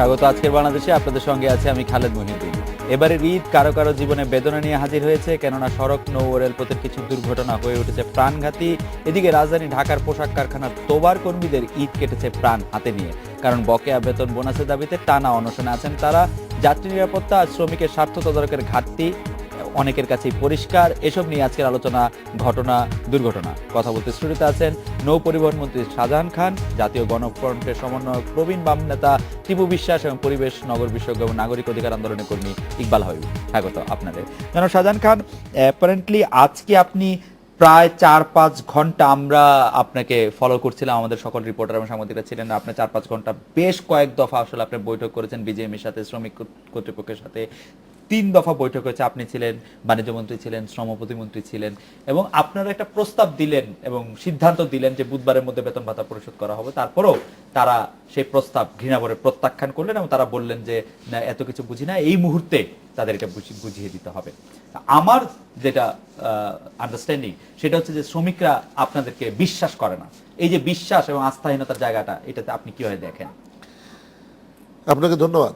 স্বাগত আজকের বাংলাদেশে। আপনাদের সঙ্গে আছে আমি খালেদ মহিউদ্দিন। এবারের ঈদ কারো কারো জীবনে বেদনা নিয়ে হাজির হয়েছে, কেননা সড়ক, নৌ ও রেলপথের কিছু দুর্ঘটনা হয়ে উঠেছে প্রাণঘাতী। এদিকে রাজধানী ঢাকার পোশাক কারখানার তোবার কর্মীদের ঈদ কেটেছে প্রাণ হাতে নিয়ে, কারণ বকেয়া বেতন বোনাসের দাবিতে টানা অনশনে আছেন তারা। যাত্রী নিরাপত্তা আর শ্রমিকের স্বার্থ তদারকের ঘাটতি অনেকের কাছেই পরিষ্কার। এসব নিয়ে আজকের আলোচনা, ঘটনা, দুর্ঘটনা। কথা বলতে স্টুডিওতে আছেন নৌ পরিবহন মন্ত্রী শাহজাহান খান, জাতীয় গণফ্রন্টের সমন্বয়ক প্রবীণ বাম নেতা টিপু বিশ্বাস এবং পরিবেশ, নগর বিশেষজ্ঞ এবং নাগরিক অধিকার আন্দোলনের কর্মী ইকবাল হাবিব। স্বাগত আপনাদের। কেন শাহজাহান খান, অ্যাপারেন্টলি আজকে আপনি প্রায় 4-5 ঘন্টা আমরা আপনাকে ফলো করছিলাম, আমাদের সকল রিপোর্টার এবং সাংবাদিকরা ছিলেন। আপনি 4-5 ঘন্টা বেশ কয়েক দফা আসলে আপনি বৈঠক করেছেন বিজেএমএর সাথে, শ্রমিক কর্তৃপক্ষের সাথে 3 দফা বৈঠক হয়েছে। আপনি ছিলেন, বাণিজ্য মন্ত্রী ছিলেন, শ্রম প্রতিমন্ত্রী ছিলেন, এবং আপনারা একটা প্রস্তাব দিলেন এবং সিদ্ধান্ত দিলেন যে বুধবারের মধ্যে বেতন ভাতা পরিশোধ করা হবে। তারপরেও তারা সেই প্রস্তাব ঘৃণাভরে প্রত্যাখ্যান করলেন এবং তারা বললেন যে না, এত কিছু বুঝি না, এই মুহূর্তে তাদের এটা বুঝিয়ে দিতে হবে। আমার যেটা আন্ডারস্ট্যান্ডিং সেটা হচ্ছে যে শ্রমিকরা আপনাদেরকে বিশ্বাস করে না। এই যে বিশ্বাস এবং আস্থাহীনতার জায়গাটা, এটাতে আপনি কিভাবে দেখেন? আপনাকে ধন্যবাদ।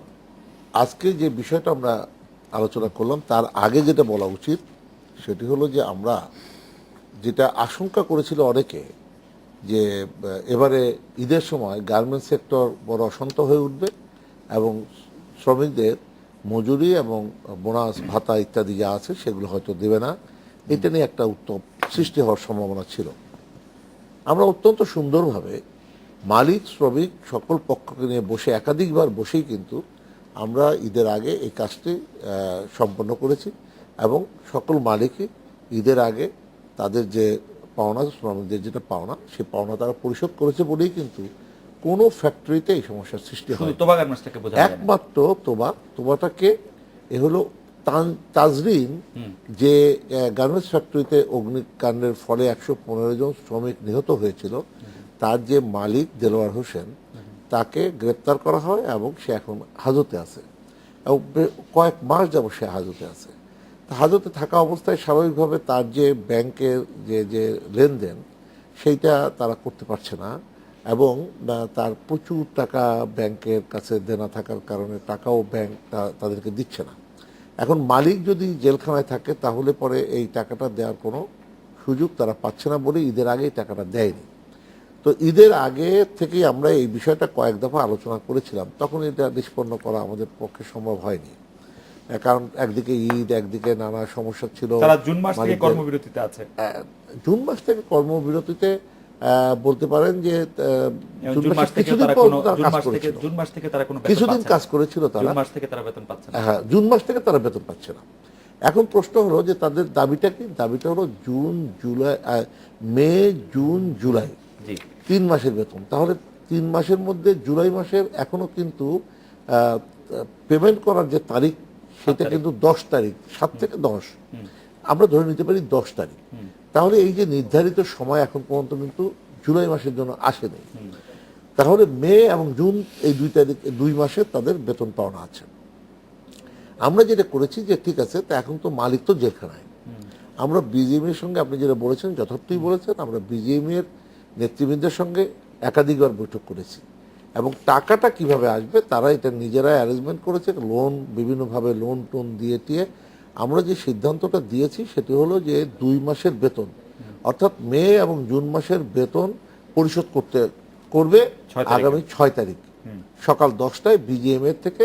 আজকে যে বিষয়টা আমরা আলোচনা করলাম তার আগে যেটা বলা উচিত সেটি হলো যে আমরা যেটা আশঙ্কা করেছিল অনেকে, যে এবারে ঈদের সময় গার্মেন্টস সেক্টর বড় অশান্ত হয়ে উঠবে এবং শ্রমিকদের মজুরি এবং বোনাস ভাতা ইত্যাদি যা আছে সেগুলো হয়তো দেবে না, এটা নিয়ে একটা উত্তম সৃষ্টি হওয়ার সম্ভাবনা ছিল। আমরা অত্যন্ত সুন্দরভাবে মালিক, শ্রমিক সকল পক্ষকে নিয়ে বসে একাধিকবার বসেই কিন্তু আমরা ঈদের আগে এই কাজটি সম্পন্ন করেছি এবং সকল মালিকই ঈদের আগে তাদের যে পাওনা, শ্রমিকদের যেটা পাওনা, সেই পাওনা তারা পরিশোধ করেছে বলেই কিন্তু কোনো ফ্যাক্টরিতে এই সমস্যার সৃষ্টি হয়। একমাত্র তোবাটাকে এ হলো তাজরিন, যে গার্মেন্টস ফ্যাক্টরিতে অগ্নিকাণ্ডের ফলে 115 জন শ্রমিক নিহত হয়েছিল, তার যে মালিক দেলোয়ার হোসেন, তাকে গ্রেপ্তার করা হয় এবং সে এখন হাজতে আছে এবং কয়েক মাস যাব সে হাজতে আছে। হাজতে থাকা অবস্থায় স্বাভাবিকভাবে তার যে ব্যাংকের যে লেনদেন সেইটা তারা করতে পারছে না এবং তার প্রচুর টাকা ব্যাংকের কাছে দেনা থাকার কারণে টাকাও ব্যাংক তাদেরকে দিচ্ছে না। এখন মালিক যদি জেলখানায় থাকে তাহলে পরে এই টাকাটা দেওয়ার কোনো সুযোগ তারা পাচ্ছে না বলে ঈদের আগে এই টাকাটা দেয়নি। তো ঈদের আগে থেকেই আমরা এই বিষয়টা কয়েক দফা আলোচনা করেছিলাম, তখন এটা নিষ্পন্ন করা আমাদের পক্ষে সম্ভব হয়নি, কারণ একদিকে ঈদ, একদিকে নানা সমস্যা ছিল। জুন মাস থেকে কর্মবিরতিতে আছে। জুন মাস থেকে কর্মবিরতিতে বলতে পারেন যে কিছুদিন কাজ করেছিল তারা, হ্যাঁ, জুন মাস থেকে তারা বেতন পাচ্ছে না। এখন প্রশ্ন হলো যে তাদের দাবিটা কি? দাবিটা হলো মে, জুন, জুলাই 3 মাসের বেতন। তাহলে 3 মাসের মধ্যে জুলাই মাসের এখনো কিন্তু পেমেন্ট করার যে তারিখ সেটা কিন্তু 10 তারিখ, 7 থেকে 10 আমরা ধরে নিতে পারি 10 তারিখ। তাহলে এই যে নির্ধারিত সময় এখন পর্যন্ত কিন্তু জুলাই মাসের জন্য আসেনি। তাহলে মে এবং জুন এই 2 মাসে তাদের বেতন পাওনা আছে। আমরা যেটা করেছি যে ঠিক আছে, তা এখন তো মালিক তো জেলখানায়, আমরা বিজিএমই এর সঙ্গে, আপনি যেটা বলেছেন যথার্থই বলেছেন, আমরা বিজিএমই এর নেতৃবৃন্দের সঙ্গে একাধিকবার বৈঠক করেছি এবং টাকাটা কিভাবে আসবে তারা এটা নিজেরাই অ্যারেঞ্জমেন্ট করেছে, লোন বিভিন্নভাবে লোন টোন দিয়ে টিয়ে আমরা যে সিদ্ধান্তটা দিয়েছি সেটি হলো যে 2 মাসের বেতন, অর্থাৎ মে এবং জুন মাসের বেতন পরিশোধ করবে আগামী 6 তারিখ সকাল 10টায় বিজিএমএ থেকে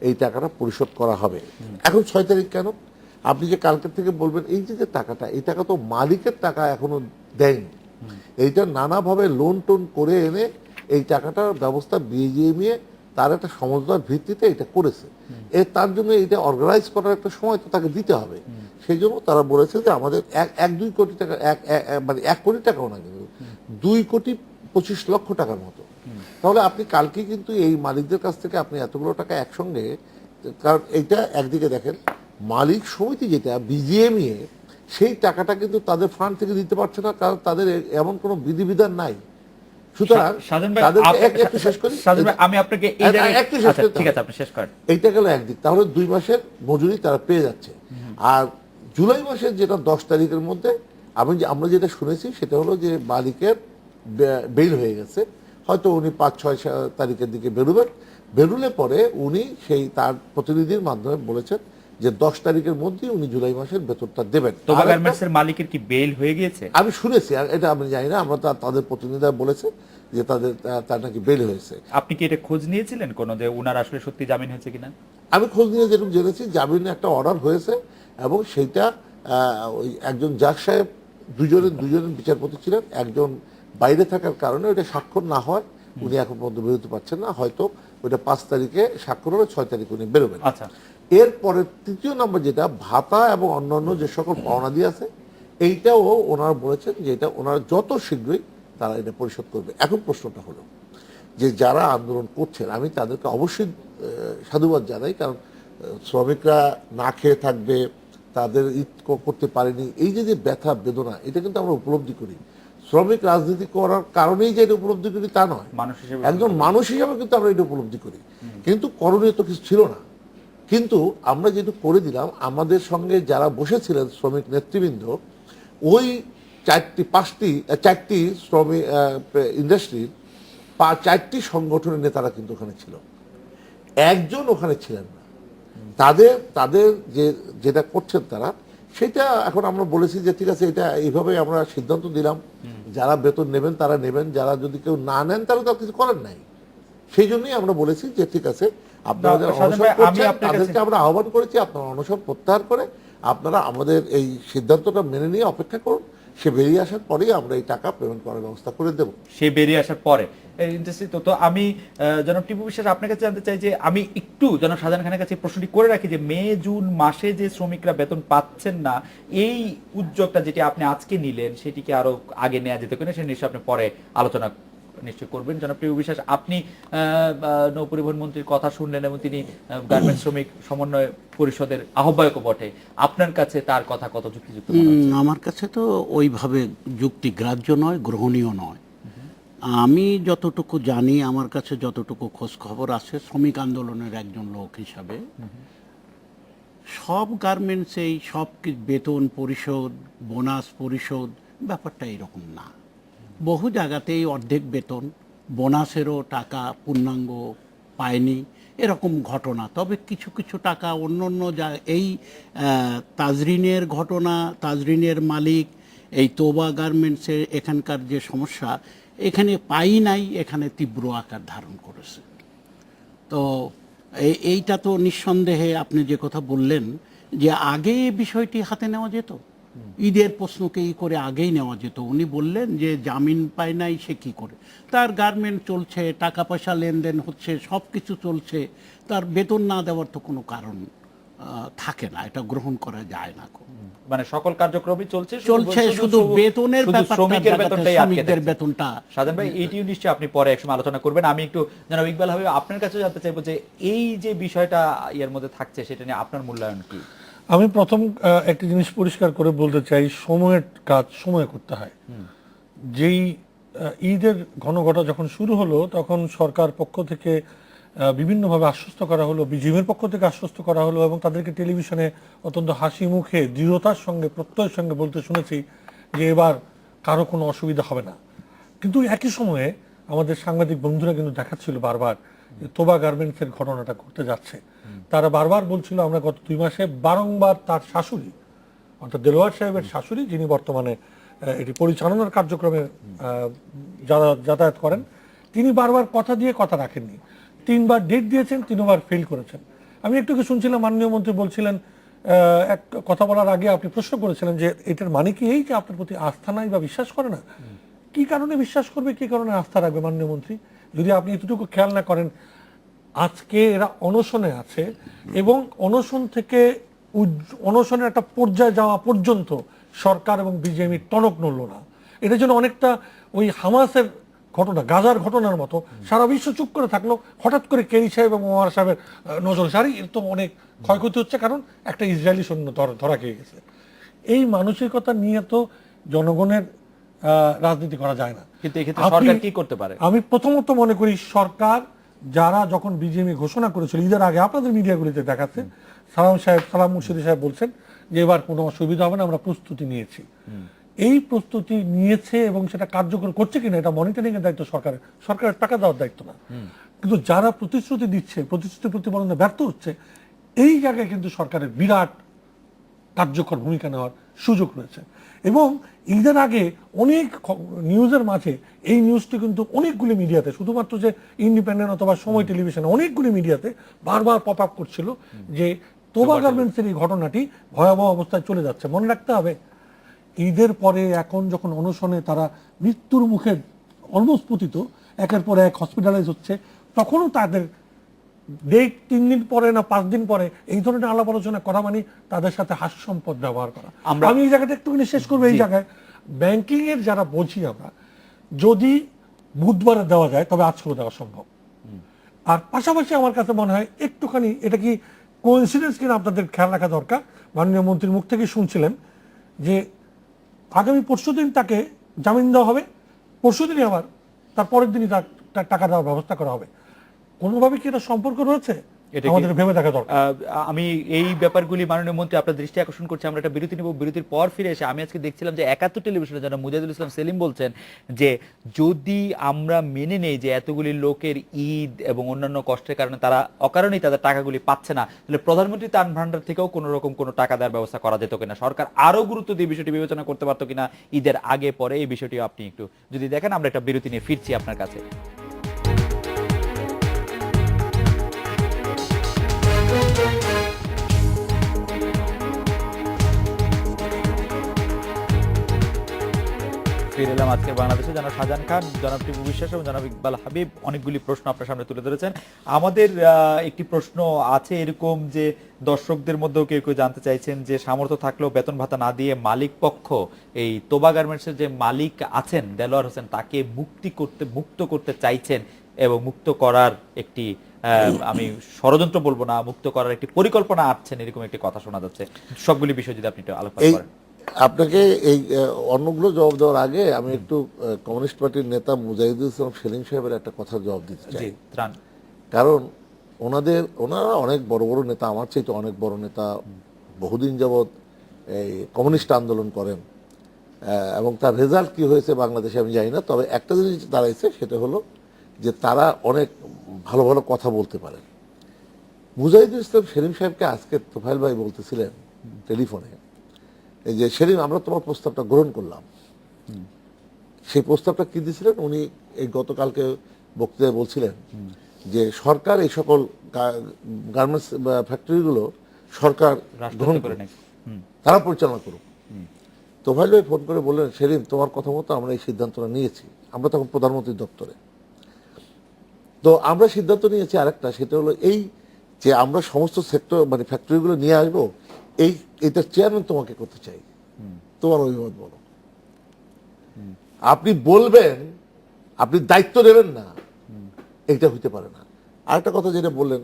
এই টাকাটা পরিশোধ করা হবে। এখন 6 তারিখ কেন? আপনি যে কালকের থেকে বলবেন এই যে টাকাটা, এই টাকা তো মালিকের টাকা এখনো দেয়নি, এইটা নানাভাবে লোন টোন করে এনে এই টাকাটার ব্যবস্থা বিজিএমএ তার একটা সমঝোতার ভিত্তিতে এটা করেছে। তার জন্য এটা অর্গানাইজ করার একটা সময় তো তাকে দিতে হবে। সেই জন্য তারা বলেছে যে আমাদের 1-2 কোটি টাকা, মানে 1 কোটি টাকাও না, কিন্তু 2,25,00,000 টাকার মতো। তাহলে আপনি কালকে কিন্তু এই মালিকদের কাছ থেকে আপনি এতগুলো টাকা একসঙ্গে, কারণ এইটা একদিকে দেখেন মালিক সমিতি যেটা বিজিএমএ, সেই টাকাটা কিন্তু তাদের ফান্ড থেকে দিতে পারছে না, কারণ তাদের এমন কোনো বিধিবিধান নাই। সুতরাং আমি আপনাকে এইটা গেল একদিক। তাহলে 2 মাসের মজুরি তারা পেয়ে যাচ্ছে। আর জুলাই মাসের যেটা 10 তারিখের মধ্যে আমরা যেটা শুনেছি সেটা হলো যে মালিকের বেইল হয়ে গেছে, হয়তো উনি 5-6 তারিখের দিকে বেরোবেন, বেরোলে পরে উনি সেই তার প্রতিনিধির মাধ্যমে বলেছেন যে 10 তারিখের মধ্যে উনি জুলাই মাসের বেতনটা দেবেন। তোবা আরেকটা- গার্মেন্টসের মালিকের কি বেল হয়ে গিয়েছে? আমি শুনেছি, আর এটা আমি জানি না, আমরা তাদের প্রতিনিধিরা বলেছে যে তার নাকি বেল হয়েছে। আপনি কি এটা খোঁজ নিয়েছিলেন কোনো যে উনার আসলে সত্যি জামিন হয়েছে কিনা? আমি খোঁজ নিয়ে যেরকম জেনেছি জামিনের একটা অর্ডার হয়েছে এবং সেইটা ওই একজন জাজ সাহেব দুজনের বিচারপতি ছিলেন, একজন বাইরে থাকার কারণে ওইটা স্বাক্ষর না হয় উনি এখন পর্যন্ত বেরোতে পারছেন না, হয়তো ওইটা 5 তারিখে স্বাক্ষর হবে, 6 তারিখে উনি বেরোবেন। আচ্ছা, এরপরে তৃতীয় নম্বর যেটা ভাতা এবং অন্যান্য যে সকল পাওনাদি আছে এইটাও ওনারা বলেছেন যে এটা ওনারা যত শীঘ্রই তারা এটা পরিশোধ করবে। এখন প্রশ্নটা হলো যে যারা আন্দোলন করছেন আমি তাদেরকে অবশ্যই সাধুবাদ জানাই, কারণ শ্রমিকরা না খেয়ে থাকবে, তাদের ঈদ করতে পারেনি, এই যে ব্যথা বেদনা এটা কিন্তু আমরা উপলব্ধি করি। শ্রমিক রাজনীতি করার কারণেই যে এটা উপলব্ধি করি তা নয়, মানুষ হিসেবে একজন মানুষ হিসাবে কিন্তু আমরা এটা উপলব্ধি করি। কিন্তু করণীয় তো কিছু ছিল না, কিন্তু আমরা যেটা করে দিলাম, আমাদের সঙ্গে যারা বসেছিলেন শ্রমিক নেতৃবৃন্দ, ওই চারটি শ্রমিক ইন্ডাস্ট্রির 4টি সংগঠনের নেতারা কিন্তু ওখানে ছিল, একজন ওখানে ছিলেন না। তাদের যেটা করছেন তারা, সেটা এখন আমরা বলেছি যে ঠিক আছে, এটা এইভাবে আমরা সিদ্ধান্ত দিলাম, যারা বেতন নেবেন তারা নেবেন, যারা যদি কেউ না নেন তাহলে তো কিছু করার নাই। সেই জন্যই আমরা বলেছি যে ঠিক আছে, আপনারা যারা অনশন করছেন তাদেরকে আমরা আহ্বান করেছি, আপনারা অনশন প্রত্যাহার করে আপনারা আমাদের এই সিদ্ধান্তটা মেনে নিয়ে অপেক্ষা করুন, সে বেরিয়ে আসার পরেই আমরা এই টাকা পেমেন্ট করার ব্যবস্থা করে দেব। সে বেরিয়ে আসার পরে ইন্টারেস্টিং। তো আমি জনাব টিপু বিশ্বাস আপনার কাছে জানতে চাই যে আমি একটু জনাব শাহজাহান খানের কাছে প্রশ্নটি করে রাখি যে মে জুন মাসে যে শ্রমিকরা বেতন পাচ্ছেন না, এই উদ্যোগটা যেটি আপনি আজকে নিলেন সেটি কি আরো আগে নেওয়া যেত কিনা, সে নিশ্চয়ই আপনি পরে আলোচনা নিশ্চয় করবেন। জনাব টিপু বিশ্বাস, আপনি নৌপরিবহন মন্ত্রীর কথা শুনলেন এবং তিনি গার্মেন্টস শ্রমিক সমন্বয় পরিষদের আহ্বায়কও বটে, আপনার কাছে তার কথা কত যুক্তিযুক্ত মনে হচ্ছে? আমার কাছে তো ওইভাবে যুক্তিগ্রাহ্য নয়, গ্রহণীয় নয়। আমি যতটুকু জানি, আমার কাছে যতটুকু খোঁজ খবর আছে শ্রমিক আন্দোলনের একজন লোক হিসাবে, সব গার্মেন্টসেই সব বেতন পরিশোধ, বোনাস পরিশোধ ব্যাপারটা এরকম না। বহু জায়গাতেই অর্ধেক বেতন, বোনাসেরও টাকা পূর্ণাঙ্গ পায়নি, এরকম ঘটনা। তবে কিছু কিছু টাকা অন্য অন্য এই তাজরিনের ঘটনা, তাজরিনের মালিক এই তোবা গার্মেন্টসের এখানকার যে সমস্যা, এখানে পাই নাই, এখানে তীব্র আকার ধারণ করেছে। তো এইটা তো নিঃসন্দেহে আপনি যে কথা বললেন যে আগে বিষয়টি হাতে নেওয়া যেত, ঈদের প্রশ্নকে ই করে আগেই নেওয়া যেত। উনি বললেন যে জামিন পায় নাই, সে কি করে, তার গার্মেন্ট চলছে, টাকা পয়সা লেনদেন হচ্ছে, সব কিছু চলছে, তার বেতন না দেওয়ার তো কোনো কারণ থাকে না, এটা গ্রহণ করা যায় না। মানে সকল কার্যক্রমই চলছে, শুধু বেতনের শ্রমিকের বেতনটা। সাধারণ ভাই, এইটিও নিশ্চয়ই আপনি পরে একসময় আলোচনা করবেন। আমি একটু জনাব ইকবাল হাবিব আপনার কাছে জানতে চাইবো যে এই যে বিষয়টা এর মধ্যে থাকছে সেটা নিয়ে আপনার মূল্যায়ন কি? আমি প্রথম একটা জিনিস পরিষ্কার করে বলতে চাই, সময়ের কাজ সময়ে করতে হয়। যেই ঈদের ঘনঘটা যখন শুরু হলো তখন সরকার পক্ষ থেকে বিভিন্নভাবে আশ্বস্ত করা হলো, বিজিএমের পক্ষ থেকে আশ্বস্ত করা হলো এবং তাদেরকে টেলিভিশনে অত্যন্ত হাসি মুখে দৃঢ়তার সঙ্গে প্রত্যয়ের সঙ্গে বলতে শুনেছি যে এবার কারো কোনো অসুবিধা হবে না। কিন্তু একই সময়ে আমাদের সাংবাদিক বন্ধুরা কিন্তু দেখাচ্ছিল বারবার যে তোবা গার্মেন্টসের ঘটনাটা ঘটতে যাচ্ছে। তারা বারবার বলছিল, আমরা গত 2 মাসে বারংবার তার শাশুড়ি অর্থাৎ দেলোয়ার সাহেবের শাশুড়ি, যিনি বর্তমানে এটি পরিচালনার কার্যক্রমে যারা যাতায়াত করেন, তিনি বারবার কথা দিয়ে কথা রাখেননি। 3 বার ডেট দিয়েছেন, 3 বার ফেল করেছেন। আমি একটু শুনছিলাম মাননীয় মন্ত্রী বলছিলেন, এক কথা বলার আগে আপনি প্রশ্ন করেছিলেন যে এটার মানে কি এই যে আপনার প্রতি আস্থা নাই বা বিশ্বাস করে না। কি কারণে বিশ্বাস করবে, কি কারণে আস্থা রাখবে মাননীয় মন্ত্রী? যদি আপনি এতটুকু খেয়াল না করেন, আজকে এরা অনশনে আছে এবং অনশন থেকে অনশনের একটা পর্যায়ে যাওয়া পর্যন্ত সরকার এবং বিজেপি টনক নড়ল না। এটা যেন অনেকটা ওই হামাসের ঘটনা, গাজার ঘটনার মতো, সারা বিশ্ব চুপ করে থাকলো, হঠাৎ করে কেরি সাহেব এবং ওমর সাহেবের নজর সারি, এর তো অনেক ক্ষয়ক্ষতি হচ্ছে, কারণ একটা ইসরায়েলি সৈন্য ধরা খেয়ে গেছে। এই মানসিকতা নিয়ে তো জনগণের রাজনীতি করা যায় না। কিন্তু এক্ষেত্রে সরকার কি করতে পারে? আমি প্রথমত মনে করি সরকার, যারা যখন বিজেপি ঘোষণা করেছিল ঈদের আগে, আপনাদের মিডিয়াগুলিতে দেখাচ্ছে, সালাম মুর্শিদি সাহেব বলছেন যে এবার কোনো অসুবিধা হবে না, আমরা প্রস্তুতি নিয়েছি। এই প্রস্তুতি নিয়েছে এবং সেটা কার্যকর করছে কিনা এটা মনিটরিং এর দায়িত্ব সরকারের টাকা দেওয়ার দায়িত্ব না। কিন্তু যারা প্রতিশ্রুতি দিচ্ছে, প্রতিশ্রুতি প্রতিপালনে ব্যর্থ হচ্ছে, এই জায়গায় কিন্তু সরকারের বিরাট কার্যকর ভূমিকা নেওয়ার সুযোগ রয়েছে। এবং ঈদের আগে অনেক নিউজের মাঝে এই নিউজটি কিন্তু অনেকগুলি মিডিয়াতে, শুধুমাত্র যে ইন্ডিপেন্ডেন্ট অথবা সময় টেলিভিশনে, অনেকগুলি মিডিয়াতে বারবার পপ আপ করছিল যে তোবা গার্মেন্টসের এই ঘটনাটি ভয়াবহ অবস্থায় চলে যাচ্ছে। মনে রাখতে হবে, ঈদের পরে এখন যখন অনশনে তারা মৃত্যুর মুখে অলমোস্ট পতিত, একের পর এক হসপিটালাইজ হচ্ছে, তখনও তাদের 3 দিন পরে না 5 দিন পরে এই ধরনের আলাপ আলোচনা করা মানে তাদের সাথে হাস্যম্পদ ব্যবহার করা। আমি এই জায়গাটা একটুখানি শেষ করবো। এই জায়গায় ব্যাংকিং এর যারা বলছি আমরা, যদি বুধবারে দেওয়া যায় তবে আজকেও দেওয়া সম্ভব। আর পাশাপাশি আমার কাছে মনে হয় একটুখানি, এটা কি কোইন্সিডেন্স কিনা আপনাদের খেয়াল রাখা দরকার, মাননীয় মন্ত্রীর মুখ থেকে শুনছিলেন যে আগামী পরশুদিন তাকে জামিন দেওয়া হবে, পরশুদিনই আবার তার পরের দিনই তার টাকা দেওয়ার ব্যবস্থা করা হবে। কোনোভাবে কি এটা সম্পর্ক রয়েছে, আমাদের ভেবে দেখা দরকার। আমি এই ব্যাপারগুলি মাননীয় মন্ত্রী আপনার দৃষ্টি আকর্ষণ করছি। আমরা একটা বিরতি নেব, বিরতির পর ফিরে এসে আমি আজকে দেখছিলাম যে 71 টেলিভিশনে যারা মুজাহিদুল ইসলাম সেলিম বলছেন যে যদি আমরা মেনে নেই যে এতগুলি লোকের ঈদ এবং অন্যান্য কষ্টের কারণে তারা অকারণেই তাদের টাকাগুলি পাচ্ছে না, তাহলে প্রধানমন্ত্রী ত্রাণ ভান্ডার থেকেও কোনো রকম কোনো টাকা দেওয়ার ব্যবস্থা করা যেত কিনা, সরকার আরো গুরুত্ব দিয়ে বিষয়টি বিবেচনা করতে পারতো কিনা ঈদের আগে পরে, এই বিষয়টি আপনি একটু যদি দেখেন। আমরা একটা বিরতি নিয়ে ফিরছি আপনার কাছে। ফিরে এলাম আজকের বাংলাদেশে। জনাব শাহজাহান খান, জনাব টিপু বিশ্বাস এবং জনাব ইকবাল হাবিব অনেকগুলি প্রশ্ন আপনার সামনে তুলে ধরেছেন। আমাদের একটি প্রশ্ন আছে এরকম যে দর্শকদের মধ্যেও কেউ কেউ জানতে চাইছেন যে সামর্থ্য থাকলেও বেতন ভাতা না দিয়ে মালিক পক্ষ এই তোবা গার্মেন্টসের যে মালিক আছেন দেলোয়ার হোসেন তাকে মুক্ত করতে চাইছেন এবং মুক্ত করার একটি আমি ষড়যন্ত্র বলবো না, মুক্ত করার একটি পরিকল্পনা আছেন, এরকম একটি কথা শোনা যাচ্ছে। সবগুলি বিষয় যদি আপনি একটু আলোচনা করেন। আপনাকে এই অন্যগুলো জবাব দেওয়ার আগে আমি একটু কমিউনিস্ট পার্টির নেতা মুজাহিদুল ইসলাম সেলিম সাহেবের একটা কথা জবাব দিতে চাই। কারণ ওনারা অনেক বড় বড় নেতা, আমার চাইতে অনেক বড় নেতা, বহুদিন যাবৎ এই কমিউনিস্ট আন্দোলন করেন এবং তার রেজাল্ট কি হয়েছে বাংলাদেশে আমি জানি না, তবে একটা জিনিস দাঁড়াইছে সেটা হলো যে তারা অনেক ভালো ভালো কথা বলতে পারেন। মুজাহিদুল ইসলাম সেলিম সাহেবকে আজকে তোফায়েল ভাই বলতেছিলেন টেলিফোনে এই যে সেলিম আমরা তোমার প্রস্তাবটা গ্রহণ করলাম। সেই প্রস্তাবটা কি দিয়েছিলেন উনি এই গতকালকে বক্তৃতায় বলছিলেন যে সরকার এই সকল গার্মেন্টস ফ্যাক্টরিগুলো সরকার গ্রহণ করে, তারা পরিচালনা করুক। তোফায়েল ভাই ফোন করে বললেন সেলিম তোমার কথা মতো আমরা এই সিদ্ধান্তটা নিয়েছি। আমরা তখন প্রধানমন্ত্রীর দপ্তরে, তো আমরা সিদ্ধান্ত নিয়েছি আরেকটা, সেটা হলো এই যে আমরা সমস্ত সেক্টর মানে ফ্যাক্টরিগুলো নিয়ে আসবো, এইটার চেয়ারম্যান তোমাকে করতে চাই, তোমার অভিমত বলো। আপনি বলবেন, আপনি দায়িত্ব নেবেন না, এইটা হইতে পারে না। আরেকটা কথা যেটা বললেন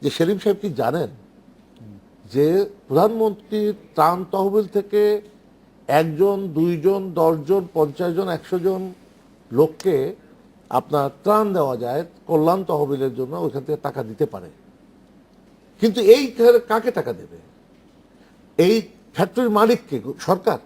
যে সেলিম সাহেব কি জানেন যে প্রধানমন্ত্রীর ত্রাণ তহবিল থেকে 1 জন 2 জন 10 জন 50 জন 100 জন লোককে আপনার ত্রাণ দেওয়া যায় কল্যাণ তহবিলের জন্য, ওইখান থেকে টাকা দিতে পারে। কিন্তু এই কাকে টাকা দেবে? এই ফ্যাক্টরির মালিককে, সরকার,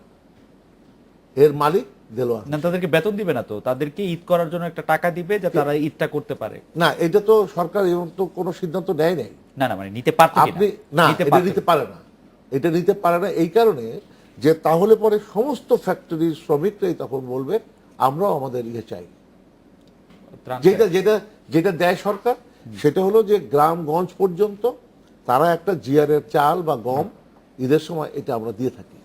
এর মালিক দেলোয়ার। না, তাদেরকে বেতন দিবে না তো, তাদেরকে ঈদ করার জন্য একটা টাকা দিবে যাতে তারা ঈদটা করতে পারে। না, এটা তো সরকার এমন তো কোনো সিদ্ধান্ত নেয় নাই। না না, মানে নিতে পারতো আপনি না, এটা নিতে পারে না, এটা নিতে পারে না এই কারণে যে তাহলে পরে সমস্ত ফ্যাক্টরির শ্রমিকরাই তখন বলবে আমরাও আমাদের ইয়ে চাই। যেটা যেটা যেটা দেয় সরকার সেটা হলো যে গ্রামগঞ্জ পর্যন্ত তারা একটা জিআরের চাল বা গম ঈদের সময় এটা আমরা দিয়ে থাকি।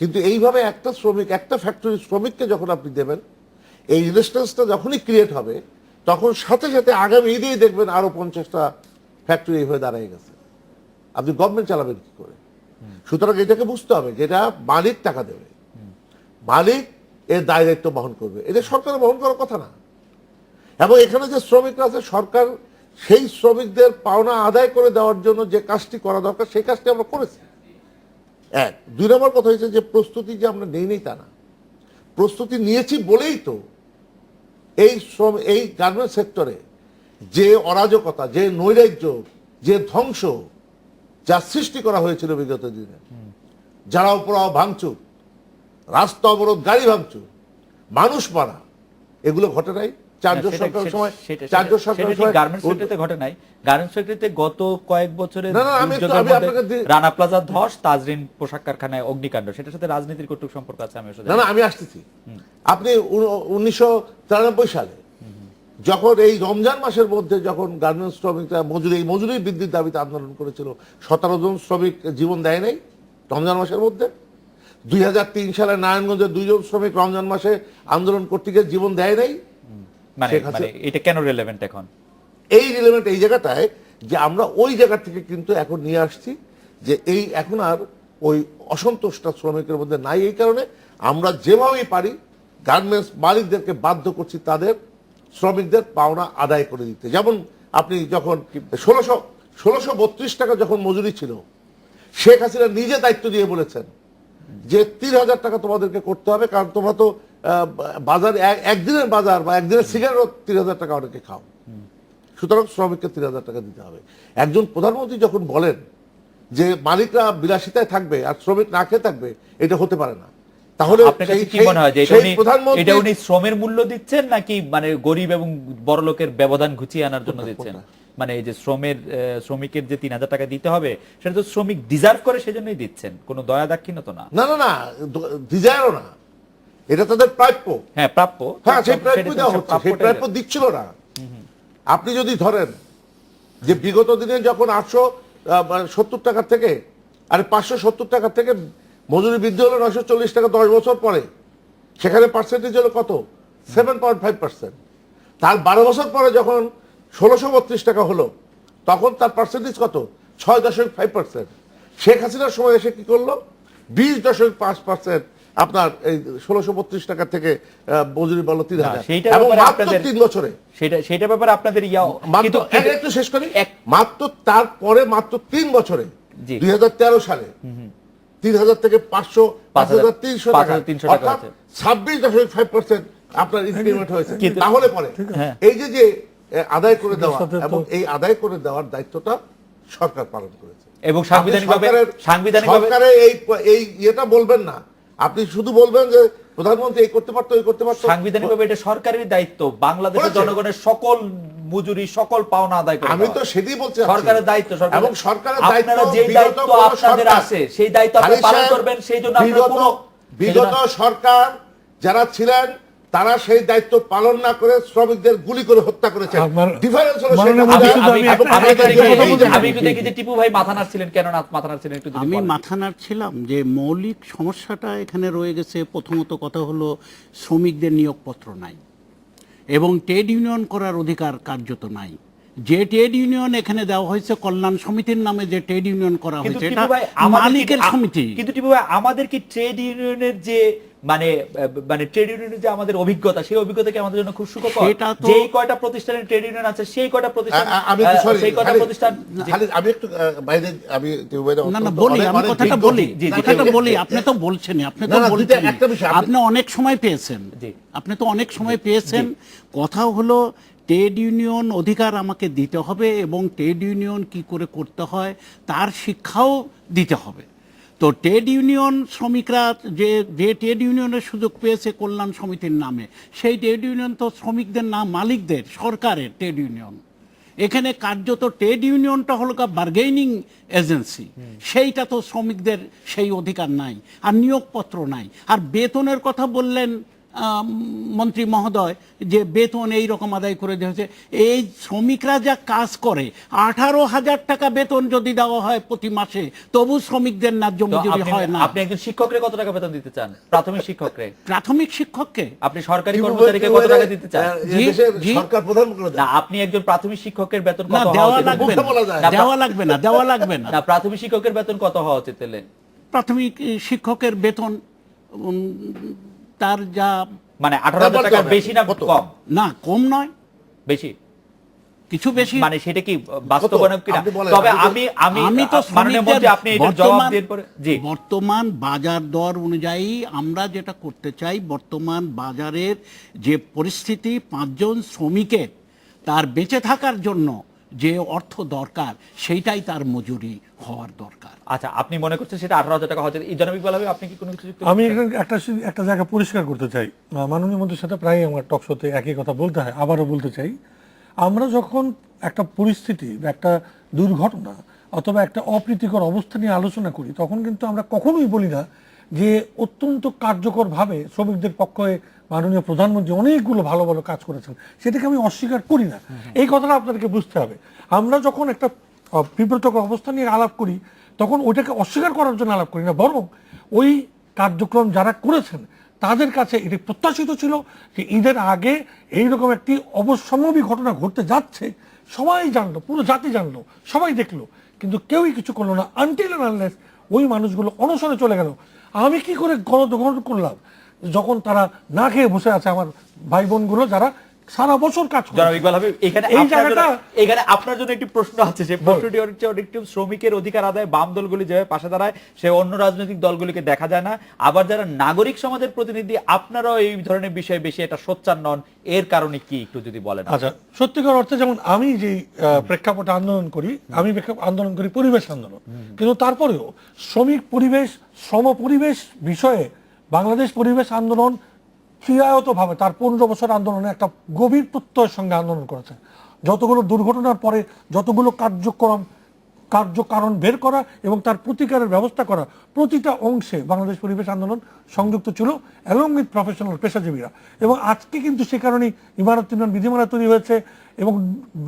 কিন্তু এইভাবে একটা শ্রমিক, একটা ফ্যাক্টরির শ্রমিককে যখন আপনি দেবেন, এই রেজিস্ট্যান্সটা যখনই ক্রিয়েট হবে তখন সাথে সাথে আগামী ঈদেই দেখবেন আরো 50টা ফ্যাক্টরি এইভাবে দাঁড়িয়ে গেছে। আপনি গভর্নমেন্ট চালাবেন কি করে? সুতরাং এটাকে বুঝতে হবে যেটা মালিক টাকা দেবে, মালিক এর দায় দায়িত্ব বহন করবে, এটা সরকারের বহন করার কথা না। এবং এখানে যে শ্রমিকরা আছে, সরকার সেই শ্রমিকদের পাওনা আদায় করে দেওয়ার জন্য যে কাজটি করা দরকার সেই কাজটি আমরা করেছি। 1 2 নম্বর কথা হয়েছে যে প্রস্তুতি যে আমরা নেই তা না, প্রস্তুতি নিয়েছি বলেই তো এই গার্মেন্টস সেক্টরে যে অরাজকতা, যে নৈরাজ্য, যে ধ্বংস যা সৃষ্টি করা হয়েছিল বিগত দিনে, যারা উপরাও ভাঙচুর, রাস্তা অবরোধ, গাড়ি ভাঙচুর, মানুষ মারা, এগুলো ঘটে নাই চারজন সরকারের সময়, চারজন সরকারের সময় গার্মেন্টস ফ্যাক্টরিতে ঘটে নাই। গার্মেন্টস ফ্যাক্টরিতে গত কয়েক বছরের না, আমি আপনাকে রানা প্লাজা ধস, তাজরিন পোশাক কারখানায় অগ্নিকাণ্ড, সেটার সাথে রাজনীতির কতটুকু সম্পর্ক আছে আমি আসলে না, আমি আসতেছি। আপনি 1993 সালে যখন এই রমজান মাসের মধ্যে যখন গার্মেন্টস শ্রমিকরা মজুরি বৃদ্ধির দাবিতে আন্দোলন করেছিল, 17 জন শ্রমিক জীবন দেয় নাই রমজান মাসের মধ্যে। 2003 সালে নারায়ণগঞ্জের 2 জন শ্রমিক রমজান মাসে আন্দোলন করতে গিয়ে জীবন দেয় নাই। মানে এটা কেন রিলেভেন্ট এখন? এই রিলেভেন্ট এই জায়গাটায় যে আমরা ওই জায়গা থেকে কিন্তু এখন নিয়ে আসছি যে এই এখন আর ওই অসন্তোষটা শ্রমিকের মধ্যে নাই। এই কারণে আমরা যেভাবেই পারি গার্মেন্টস মালিকদেরকে বাধ্য করছি তাদের শ্রমিকদের পাওনা আদায় করে দিতে। যেমন আপনি যখন 1632 টাকা যখন মজুরি ছিল, শেখ হাসিনা নিজে দায়িত্ব দিয়ে বলেছেন যে 3000 টাকা তোমাদেরকে করতে হবে, কারণ তোমরা তো বাজার একদিনের বাজার বা একদিনের সিগারেট 3000 টাকা অনেকে খাও, সুতরাং শ্রমিককে 3000 টাকা দিতে হবে। একজন প্রধানমন্ত্রী যখন বলেন যে মালিকরা বিলাসিতায় থাকবে আর শ্রমিক না খেয়ে থাকবে, এটা হতে পারে না। তাহলে আপনার কাছে কি মনে হয় যে এটা উনি শ্রমের মূল্য দিচ্ছেন নাকি মানে গরিব এবং বড় লোকের ব্যবধান ঘুচিয়ে আনার জন্য দিচ্ছেন? মানে এই যে শ্রমিকের যে 3000 টাকা দিতে হবে, সেটা তো শ্রমিক ডিজার্ভ করে, সেজন্যই দিচ্ছেন, কোনো দয়া দাক্ষিণ্য তো না। না, ডিজায়ারও না, এটা তাদের প্রাপ্য। হ্যাঁ, প্রাপ্য। হ্যাঁ, সেই প্রাপ্য দেওয়া হচ্ছে, সেই প্রাপ্য দিচ্ছিল না। আপনি যদি ধরেন যে বিগত দিনে যখন 870 টাকা থেকে 570 টাকা থেকে মজুরি বৃদ্ধি হলো 940 টাকা 10 বছর পরে, সেখানে পার্সেন্টেজ হলো কত? 7.5%। তার 12 বছর পরে যখন 1632 টাকা হলো, তখন তার পার্সেন্টেজ কত? 6.5%। শেখ হাসিনার সময় এসে কি করলো? 20.5% আপনার এই 1632 টাকা থেকে মজুরি বলো 3000, এবং মাত্র 3 বছরে। সেটা ব্যাপারে আপনাদের একটু শেষ করি। মাত্র তারপরে মাত্র 3 বছরে 2013 সালে 3000 থেকে 500, 5300 টাকা, অর্থাৎ 26.5% আপনার ইনক্রিমেন্ট হয়েছে। তাহলে পরে এই যে আদায় করে দেওয়া, এবং এই আদায় করে দেওয়ার দায়িত্বটা সরকার পালন করেছে। এবং সাংবিধানিকভাবে এই এটা বলবেন না, আপনি শুধু বলবেন যে প্রধানমন্ত্রী এই করতে পারতো, এই করতে পারতো। সাংবিধানিকভাবে এটা সরকারের দায়িত্ব, বাংলাদেশের জনগণের সকল মজুরি, সকল পাওনা আদায় করা। আমি তো সেটাই বলছি, সরকারের দায়িত্ব। এবং সরকারের দায়িত্ব, যে দায়িত্ব আপনাদের আছে সেই দায়িত্ব আপনারা পালন করবেন। সেই জন্য বিগত সরকার যারা ছিলেন তারা সেই দায়িত্ব পালন না করে শ্রমিকদের গুলি করে হত্যা করেছেন। ডিফারেন্স হলো আমি একটু দেখি যে টিপু ভাই মাথা নাড়ছিলেন, কেন মাথা নাড়ছিলেন একটু? আমি মাথা নাড়ছিলাম যে মৌলিক সমস্যাটা এখানে রয়ে গেছে। প্রথমত কথা হলো শ্রমিকদের নিয়োগপত্র নাই এবং ট্রেড ইউনিয়ন করার অধিকার কার্যত নাই। যে ট্রেড ইউনিয়ন এখানে দেওয়া হয়েছে কল্যাণ সমিতির নামে, যে ট্রেড ইউনিয়ন করা হয়েছে এটা মালিকের সমিতি। কিন্তু টিপু ভাই, আমাদের কি ট্রেড ইউনিয়নের যে মানে ট্রেড ইউনিয়নের যে আমাদের অভিজ্ঞতা, সেই অভিজ্ঞতা কি আমাদের জন্য খুব সুখকর? যেই কয়টা প্রতিষ্ঠানের ট্রেড ইউনিয়ন আছে, সেই কয়টা প্রতিষ্ঠান আমি একটু বাইরে, আমি বলি, আমি কথাটা বলি। আপনি তো বলছেন, আপনি অনেক সময় পেয়েছেন, আপনি তো অনেক সময় পেয়েছেন। কথা হলো ট্রেড ইউনিয়ন অধিকার আমাকে দিতে হবে, এবং ট্রেড ইউনিয়ন কি করে করতে হয় তার শিক্ষাও দিতে হবে। তো ট্রেড ইউনিয়ন শ্রমিকরা যে ট্রেড ইউনিয়নের সুযোগ পেয়েছে কল্যাণ সমিতির নামে, সেই ট্রেড ইউনিয়ন তো শ্রমিকদের না, মালিকদের, সরকারের ট্রেড ইউনিয়ন। এখানে কার্যত ট্রেড ইউনিয়নটা হলো বার্গেনিং এজেন্সি, সেইটা তো শ্রমিকদের সেই অধিকার নাই, আর নিয়োগপত্র নাই। আর বেতনের কথা বললেন মন্ত্রী মহোদয়, যে বেতন এই রকম আদায় করে দেওয়া হয়েছে। এই শ্রমিকরা যা কাজ করে 18,000 টাকা বেতন যদি দেওয়া হয় প্রতি মাসে, তবু শ্রমিকদের ন্যায্য মজুরি হয় না। আপনি একজন শিক্ষককে কত টাকা বেতন দিতে চান? প্রাথমিক শিক্ষককে আপনি সরকারি কর্মচারীকে কত টাকা দিতে চান? সরকার প্রধান করে দেয়। না, আপনি একজন প্রাথমিক শিক্ষকের বেতন কত হওয়া উচিত? দেওয়া লাগবে না। প্রাথমিক শিক্ষকের বেতন কত হওয়া উচিত? প্রাথমিক শিক্ষকের বেতন তার যা মানে 18,000 টাকা বেশি না কম? না, কম নয়, বেশি, কিছু বেশি। মানে সেটা কি বাস্তবায়ন কিনা? তবে আমি তো মাননীয় মন্ত্রী, আপনি এটা জবাব দেন পরে। জি, বর্তমান বাজার দর অনুযায়ী আমরা যেটা করতে চাই, বর্তমান বাজারের যে পরিস্থিতি, 5 জন শ্রমিকের তার বেঁচে থাকার জন্য যে অর্থ দরকার সেইটাই তার মজুরি হওয়ার দরকার। আচ্ছা, আপনি মনে করছেন সেটা 18,000 টাকা হচ্ছে, এই জনাব ইকবাল হাবিব আপনি কি কোনো কিছু যুক্ত আমি করতে চান? একটা জায়গা পরিষ্কার করতে চাই, মাননীয় মন্ত্রীর সাথে প্রায় আমার টক শোতে একই কথা বলতে হয়, আবারও বলতে চাই, আমরা যখন একটা পরিস্থিতি বা একটা দুর্ঘটনা অথবা একটা অপ্রীতিকর অবস্থা নিয়ে আলোচনা করি, তখন কিন্তু আমরা কখনোই বলি না যে অত্যন্ত কার্যকরভাবে শ্রমিকদের পক্ষে মাননীয় প্রধানমন্ত্রী অনেকগুলো ভালো ভালো কাজ করেছেন, সেটাকে আমি অস্বীকার করি না। এই কথাটা আপনাদেরকে বুঝতে হবে। আমরা যখন একটা বিব্রতকর অবস্থা নিয়ে আলাপ করি, তখন ওইটাকে অস্বীকার করার জন্য আলাপ করি না, বরং ওই কার্যক্রম যারা করেছেন তাদের কাছে এটি প্রত্যাশিত ছিল যে ঈদের আগে এইরকম একটি অবশ্যম্ভাবী ঘটনা ঘটতে যাচ্ছে, সবাই জানলো, পুরো জাতি জানলো, সবাই দেখলো, কিন্তু কেউই কিছু করলো না আনটিল এন্ড আনলেস ওই মানুষগুলো অনশনে চলে গেল। আমি কি করে গণদোহন করলাম যখন তারা না খেয়ে বসে আছে, আমার ভাই বোনগুলো যারা সারা বছর কাজ করে। জনাব ইকবাল হাবিব, এখানে এই আপনার জন্য- জায়গাটা- এখানে আপনার জন্য একটি প্রশ্ন আছে, যে প্রশ্নটি হচ্ছে একটু শ্রমিকের অধিকার আদায় বাম দলগুলি যেভাবে পাশে দাঁড়ায় সে অন্য রাজনৈতিক দলগুলিকে দেখা যায় না, আবার যারা নাগরিক সমাজের প্রতিনিধি আপনারাও এই ধরনের বিষয়ে বেশি এটা সোচ্চার নন, এর কারণে কি একটু যদি বলেন। আচ্ছা, সত্যিকার অর্থে যেমন আমি যে প্রেক্ষাপটে আন্দোলন করি, আমি আন্দোলন করি পরিবেশ আন্দোলন, কিন্তু তারপরেও শ্রমিক পরিবেশ, শ্রম পরিবেশ বিষয়ে বাংলাদেশ পরিবেশ আন্দোলন ক্রিয়ায়তভাবে তার 15 বছর আন্দোলনে একটা গভীর প্রত্যয়ের সঙ্গে আন্দোলন করেছে। যতগুলো দুর্ঘটনার পরে যতগুলো কার্যকারণ বের করা এবং তার প্রতিকারের ব্যবস্থা করা, প্রতিটা অংশে বাংলাদেশ পরিবেশ আন্দোলন সংযুক্ত ছিল অ্যালং উইথ প্রফেশনাল পেশাজীবীরা। এবং আজকে কিন্তু সে কারণেই ইমারত নির্মাণ বিধিমালা তৈরি হয়েছে এবং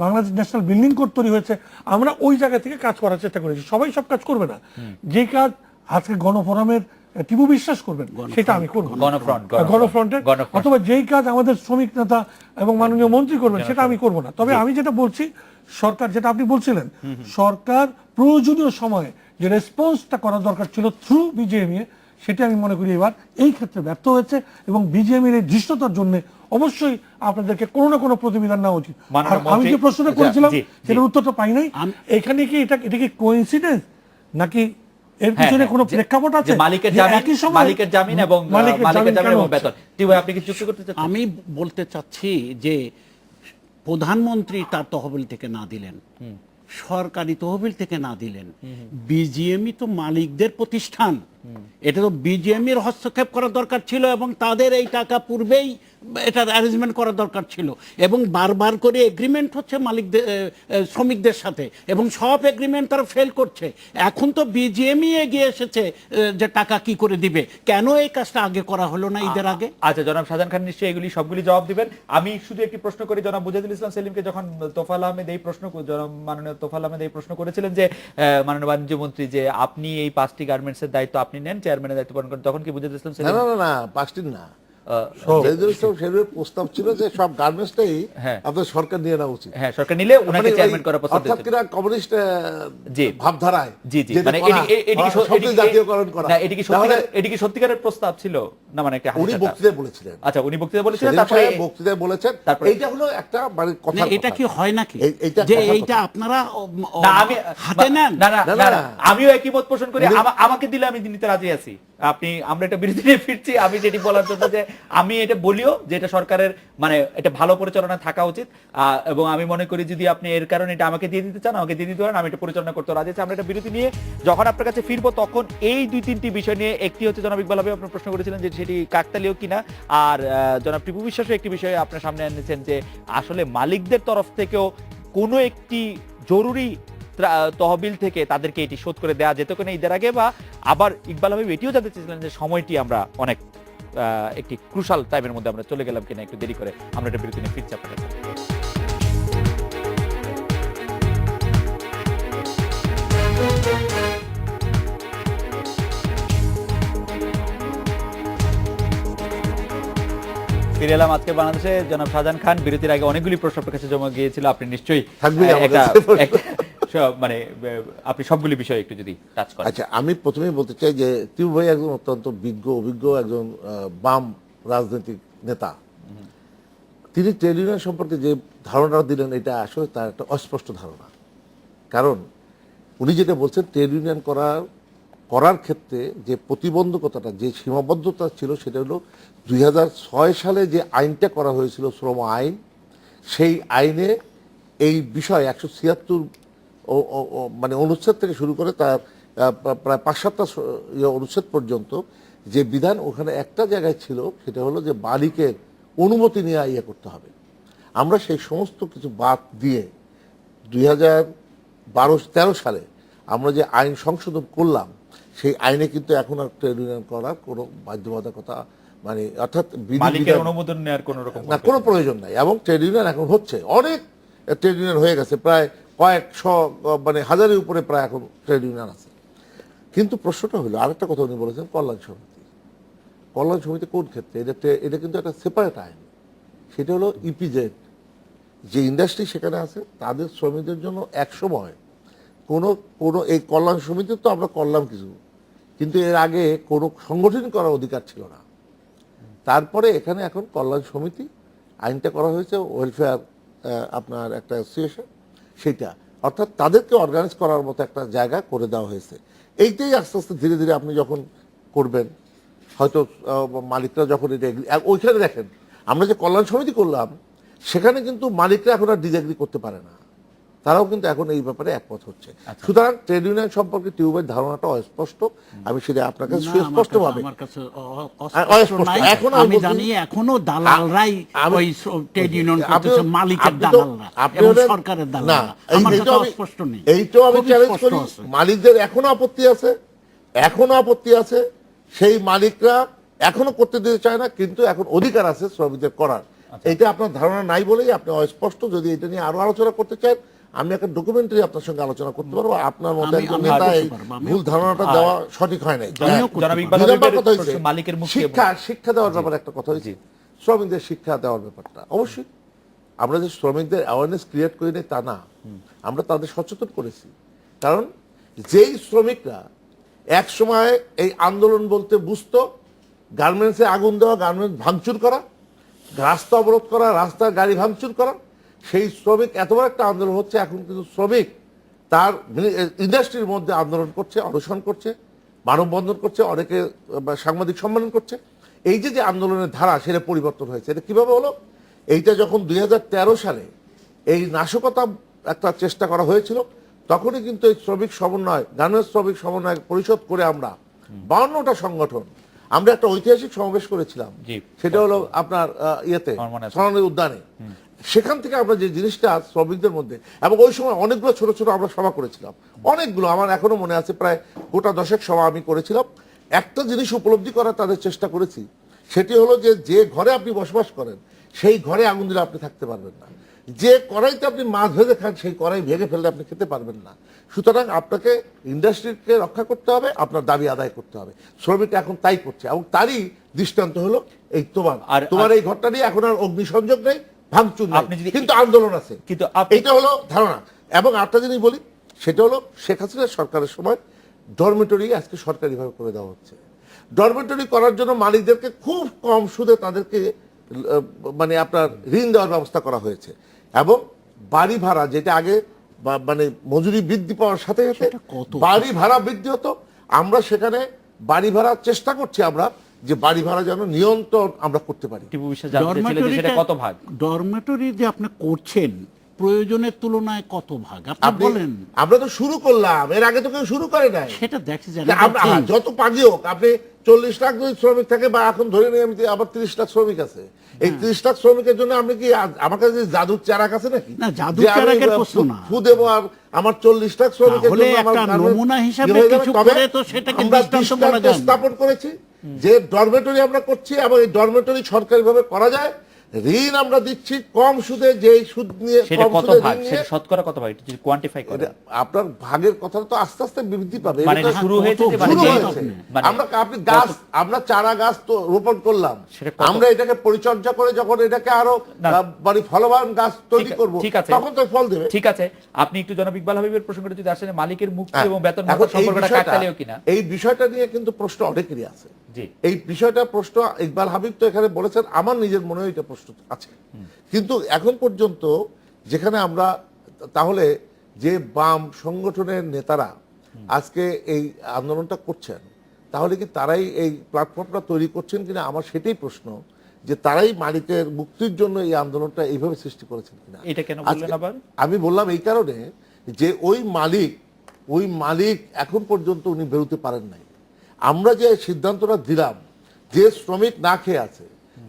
বাংলাদেশ ন্যাশনাল বিল্ডিং কোড তৈরি হয়েছে। আমরা ওই জায়গা থেকে কাজ করার চেষ্টা করেছি। সবাই সব কাজ করবে না, যে কাজ আজকে গণফোরামের টিপু বিশ্বাস করবেন সেটা আমি করবো, গণফ্রন্টের, অথবা যেই কাজ আমাদের শ্রমিক নেতা এবং মাননীয় মন্ত্রী করবেন সেটা আমি করব না। তবে আমি যেটা বলছি, সরকার, যেটা আপনি বলছিলেন, সরকার প্রয়োজনীয় সময়ে যে রেসপন্সটা করা দরকার ছিল থ্রু বিজিএমইএ, সেটা আমি মনে করি এবার এই ক্ষেত্রে ব্যর্থ হয়েছে এবং বিজিএমইএর এই ধৃষ্টতার জন্য অবশ্যই আপনাদেরকে কোনো না কোনো প্রতিবিধান নেওয়া উচিত। আর আমি যে প্রশ্নটা করেছিলাম সেটার উত্তরটা পাই নাই। এখানে কি এটা কি কোইন্সিডেন্স নাকি এর পিছনে কোনো প্রেক্ষাপট আছে? মালিকের জামিন এবং বেতন। আপনি কি যুক্ত করতে চাচ্ছেন? আমি বলতে চাচ্ছি যে প্রধানমন্ত্রী তার তহবিল থেকে না দিলেন, সরকারি তহবিল থেকে না দিলেন, বিজিএমই তো মালিকদের প্রতিষ্ঠান, এটা তো বিজিএমইর হস্তক্ষেপ করা দরকার ছিল এবং তাদের এই টাকা পূর্বেই এটার অ্যারেঞ্জমেন্ট করা দরকার ছিল। এবং বারবার করে এগ্রিমেন্ট হচ্ছে মালিকদের, শ্রমিকদের সাথে, এবং সব এগ্রিমেন্ট তারা ফেল করছে। এখন তো বিজিএমই এগিয়ে এসেছে যে টাকা কি করে দিবে, কেন এই কাজটা আগে করা হলো না ঈদের আগে? আচ্ছা, জনাব শাহজাহান খান নিশ্চয়ই এগুলি সবগুলি জবাব দিবেন। আমি শুধু একটি প্রশ্ন করি, জনাব মুজাহিদুল ইসলাম সেলিমকে যখন তোফায়েল আহমেদ এই প্রশ্ন, জনাব মাননীয় তোফায়েল আহমেদ এই প্রশ্ন করেছিলেন যে মাননীয় বাণিজ্য মন্ত্রী যে আপনি এই 5টি গার্মেন্টসের দায়িত্ব আপনি নেন, চেয়ারম্যানের দায়িত্ব পালন করেন, তখন কি মুজাহিদুল ইসলাম সেলিম না 5টি না, প্রস্তাব ছিল যে সব গার্মেন্টসটাই আপনাদের সরকার নিয়ে নেওয়া উচিত। হ্যাঁ, সরকার নিলে উনাকে চেয়ারম্যান করার প্রস্তাব দিয়েছিল। অর্থাৎ কিনা কমিউনিস্ট জি ভাবধারায়, জি জি, মানে সবটি জাতীয়করণ করা। না, এটি কি সত্যিকারের প্রস্তাব ছিল না? মানে একটা উনি বক্তৃতায় বলেছিলেন। আচ্ছা, উনি বক্তৃতায় বলেছিলেন, সেলিম তারপরে সাহেব বক্তৃতায় বলেছেন। এইটা হলো একটা মানে কথা, এটা কি হয় নাকি এইটা যে কথার এইটা কথা। আপনারা না, আমি হাতে নেন? না না না, না, না। আমিও একই মত পোষণ করি। আমাকে দিলে আমি নিতে রাজি আছি। আমরা একটা বিরতি নিয়ে ফিরছি। আমি যেটি বলার জন্য যে আমি এটা বলিও যে এটা সরকারের মানে এটা ভালো পরিচালনা থাকা উচিত, এবং আমি মনে করি যদি আপনি এর কারণে এটা আমাকে দিয়ে দিতে চান, আমাকে দিয়ে দিতে পারেন, আমি এটা পরিচালনা করতে রাজি আছি। আমরা একটা বিরতি নিয়ে যখন আপনার কাছে ফিরবো তখন এই 2-3টি বিষয় নিয়ে, একটি হচ্ছে জনাব ইকবাল হাবিব আপনি প্রশ্ন করেছিলেন যে সেটি কাকতালীয় কিনা, আর জনাব টিপু বিশ্বাসও একটি বিষয় আপনার সামনে এনেছেন যে আসলে মালিকদের তরফ থেকেও কোনো একটি জরুরি তহবিল থেকে তাদেরকে এটি শোধ করে দেওয়া যেত কিনা ঈদের আগে, বা আবার ইকবাল হাবিব এটিও জানতে চেয়েছিলেন যে সময়টি আমরা অনেক একটি ক্রুশাল টাইমের মধ্যে আমরা চলে গেলাম কিনা, একটু দেরি করে। আমরা একটা বিরতি নিয়ে ফিরছি আপনাদের সাথে। ফিরে এলাম আজকে বাংলাদেশে। জনাব শাহজাহান খান, বিরতির আগে অনেকগুলি প্রশ্ন আপনার কাছে জমা গিয়েছিল, আপনি নিশ্চয়ই মানে আপনি সবগুলি বিষয়ে একটু যদি টাচ করেন। আচ্ছা, আমি প্রথমেই বলতে চাই যে টিপু ভাই একজন অত্যন্ত অভিজ্ঞ একজন বাম রাজনৈতিক নেতা। তিনি ট্রেড ইউনিয়ন সম্পর্কে যে ধারণা দিলেন এটা আসলে তার একটা অস্পষ্ট ধারণা। কারণ উনি যেটা বলছেন, ট্রেড ইউনিয়ন করার ক্ষেত্রে যে প্রতিবন্ধকতাটা, যে সীমাবদ্ধতা ছিল, সেটা হলো 2006 সালে যে আইনটা করা হয়েছিল শ্রম আইন, সেই আইনে এই বিষয় 176 মানে অনুচ্ছেদ থেকে শুরু করে তার প্রায় 5-7টা অনুচ্ছেদ পর্যন্ত যে বিধান ওখানে একটা জায়গায় ছিল, সেটা হলো যে মালিকের অনুমতি নিয়ে ইয়ে করতে হবে। আমরা সেই সমস্ত কিছু বাদ দিয়ে 2012-13 সালে আমরা যে আইন সংশোধন করলাম, সেই আইনে কিন্তু এখন আর ট্রেড ইউনিয়ন করার কোনো বাধ্যবাধকতা, মানে অর্থাৎ মালিকের অনুমোদন নেওয়ার কোনো রকম না, কোনো প্রয়োজন নাই। এবং ট্রেড ইউনিয়ন এখন হচ্ছে, অনেক ট্রেড ইউনিয়ন হয়ে গেছে, প্রায় কয়েকশো, মানে হাজারের উপরে প্রায় এখন ট্রেড ইউনিয়ন আছে। কিন্তু প্রশ্নটা হলো, আরেকটা কথা উনি বলেছেন, কল্যাণ সমিতি। কল্যাণ সমিতি কোন ক্ষেত্রে? এটা কিন্তু একটা সেপারেট আইন। সেটা হলো ইপিজেড, যে ইন্ডাস্ট্রি সেখানে আছে তাদের শ্রমিকদের জন্য একসময় কোনো এই কল্যাণ সমিতি তো আমরা করলাম কিছু, কিন্তু এর আগে কোনো সংগঠন করার অধিকার ছিল না। তারপরে এখানে এখন কল্যাণ সমিতি আইনটা করা হয়েছে, ওয়েলফেয়ার আপনার একটা অ্যাসোসিয়েশন, সেটা অর্থাৎ তাদেরকে অর্গানাইজ করার মতো একটা জায়গা করে দেওয়া হয়েছে। এইটাই আস্তে আস্তে ধীরে ধীরে আপনি যখন করবেন, হয়তো মালিকরা যখন এটা ওইখানে দেখেন, আমরা যে কল্যাণ সমিতি করলাম সেখানে কিন্তু মালিকরা এখন আর ডিসএগ্রি করতে পারে না, তারাও কিন্তু এখন এই ব্যাপারে একমত হচ্ছে। সুতরাং ট্রেড ইউনিয়ন সম্পর্কে টিউবের ধারণাটা অস্পষ্ট, আমি সেটা আপনার কাছে সুস্পষ্ট ভাবে আমার কাছে অস্পষ্ট নাই। এখন আমি জানি এখনো দালালরাই ওই ট্রেড ইউনিয়ন করতেছে, মালিকের দালালরা এবং সরকারের দালালরা। আমার কাছে অস্পষ্ট নেই, এইটাও আমি খুবই চ্যালেঞ্জ স্পষ্ট করি। আছে। মালিকদের এখনো আপত্তি আছে, সেই মালিকরা এখনো করতে দিতে চায় না, কিন্তু এখন অধিকার আছে শ্রমিকদের করার। এটা আপনার ধারণা নাই বলেই আপনি অস্পষ্ট। যদি এটা নিয়ে আরো আলোচনা করতে চান, আমি একটা ডকুমেন্টারি আপনার সঙ্গে আলোচনা করতে পারবো। আপনার মতো একজন নেতা এই ভুল ধারণাটা দেওয়া সঠিক হয় নাই। মালিকের মুখে শিক্ষা দেওয়ার ব্যাপারে একটা কথা হয়েছে, শ্রমিকদের শিক্ষা দেওয়ার ব্যাপারটা অবশ্যই আমরা যে শ্রমিকদের অ্যাওয়ারনেস ক্রিয়েট করি নাই তা না, আমরা তাদের সচেতন করেছি। কারণ যেই শ্রমিকরা এক সময় এই আন্দোলন বলতে বুঝতো, গার্মেন্টসে আগুন দেওয়া, গার্মেন্টস ভাঙচুর করা, রাস্তা অবরোধ করা, রাস্তার গাড়ি ভাঙচুর করা, সেই শ্রমিক এত বড় একটা আন্দোলন হচ্ছে। এখন কিন্তু শ্রমিক তার ইন্ডাস্ট্রির মধ্যে আন্দোলন করছে, অনশন করছে, মানববন্ধন করছে, অনেকে সাংবাদিক সম্মেলন করছে। এই যে আন্দোলনের ধারা, সেটা পরিবর্তন হয়েছে। এটা কিভাবে হলো? এইটা যখন 2013 সালে এই নাশকতা একটা চেষ্টা করা হয়েছিল, তখনই কিন্তু এই শ্রমিক সমন্বয়, গার্মেন্টস শ্রমিক সমন্বয় পরিষদ করে আমরা 52টা সংগঠন আমরা একটা ঐতিহাসিক সমাবেশ করেছিলাম। সেটা হলো আপনার সোনালী উদ্যানে। সেখান থেকে আমরা যে জিনিসটা শ্রমিকদের মধ্যে, এবং ওই সময় অনেকগুলো ছোট ছোট আমরা সভা করেছিলাম, অনেকগুলো, আমার এখনো মনে আছে, প্রায় গোটা 10 সভা আমি করেছিলাম। একটা জিনিস উপলব্ধি করার তাদের চেষ্টা করেছি, সেটি হলো যে ঘরে আপনি বসবাস করেন, সেই ঘরে আগুন দিলে আপনি থাকতে পারবেন না। যে কড়াইতে আপনি মাছ ভেজে খান, সেই কড়াই ভেঙে ফেললে আপনি খেতে পারবেন না। সুতরাং আপনাকে ইন্ডাস্ট্রিকে রক্ষা করতে হবে, আপনার দাবি আদায় করতে হবে। শ্রমিক এখন তাই করছে, এবং তারই দৃষ্টান্ত হলো এই তোমার এই ঘটনা নিয়ে এখন আর অগ্নিসংযোগ নেই, ভাঙচুর নেই, কিন্তু আন্দোলন আছে। কিন্তু এটা হলো ধারণা। এবং আরেকটা জিনিস বলি, সেটা হলো শেখ হাসিনার সরকারের সময় ডরমেটরি আজকে সরকারিভাবে করে দেওয়া হচ্ছে। ডরমেটরি করার জন্য মালিকদেরকে খুব কম সুদে তাদেরকে মানে আপনার ঋণ দেওয়ার ব্যবস্থা করা হয়েছে। এবং বাড়ি ভাড়া, যেটা আগে মানে মজুরি বৃদ্ধি পাওয়ার সাথে সাথে বাড়ি ভাড়া বৃদ্ধি হতো, আমরা সেখানে বাড়ি ভাড়ার চেষ্টা করছি আমরা, যে বাড়ি ভাড়া যেন নিয়ন্ত্রণ আমরা করতে পারি। ডরমেটরি যে আপনি করছেন প্রয়োজনের তুলনায় কত ভাগ আপনি বলেন? আমরা তো শুরু করলাম, এর আগে তো কেউ শুরু করে নাই। সেটা দেখছি যত পাগি হোক, আপনি 40 লাখ যদি শ্রমিক থাকে, বা এখন ধরে নিয়ে আমি আবার 30 লাখ শ্রমিক আছে, এই 30 লাখ শ্রমিকের জন্য আপনি কি আমার কাছে জাদুর চারাক আছে নাকি? না, জাদুর চারাকের প্রশ্ন না। ফু দেব আর আমার 40 লাখ শ্রমিকের জন্য একটা নমুনা হিসাবে কিছু করে তো সেটাকে দৃষ্টান্ত স্থাপন করেছি যে ডরমেটরি আমরা করছি, এবং এই ডরমেটরি সরকারিভাবে করা যায়। ঋণ আমরা দিচ্ছি কম সুদে, যে সুদ নিয়ে কম সুদে ঋণ নিয়ে, শতকরা কত ভাগ এটা কোয়ান্টিফাই করে? আপনার ভাগের কথা তো আস্তে আস্তে বৃদ্ধি পাবে। মানে শুরু হয়েছে যে আমরা চারা গাছ তো রোপণ করলাম, আমরা এটাকে পরিচর্যা করে যখন এটাকে আরো মানে ফলবান গাছ তৈরি করব, তখন তো ফল দেবে। ঠিক আছে, আপনি একটু জনাব ইকবাল হাবিবের প্রসঙ্গটা যদি আসেন, মালিকের মুক্তি এবং বেতন সম্পর্কটা কাকতালীয় কিনা, এই বিষয়টা নিয়ে কিন্তু প্রশ্ন অনেকেরই আছে। এই বিষয়টা প্রশ্ন ইকবাল হাবিব তো এখানে বলেছেন, আমার নিজের মনে হয় এটা প্রশ্ন আছে। কিন্তু এখন পর্যন্ত যেখানে আমরা, তাহলে যে বাম সংগঠনের নেতারা আজকে এই আন্দোলনটা করছেন, তাহলে কি তারাই এই প্ল্যাটফর্মটা তৈরি করছেন কিনা, আমার সেটাই প্রশ্ন। যে তারাই মালিকের মুক্তির জন্য এই আন্দোলনটা এইভাবে সৃষ্টি করেছেন কিনা। এটা কেন বললেন আজকে আবার? আমি বললাম এই কারণে যে ওই মালিক এখন পর্যন্ত উনি বেরোতে পারেন নাই। আমরা যে সিদ্ধান্তটা দিলাম, যে শ্রমিক না খেয়ে আছে,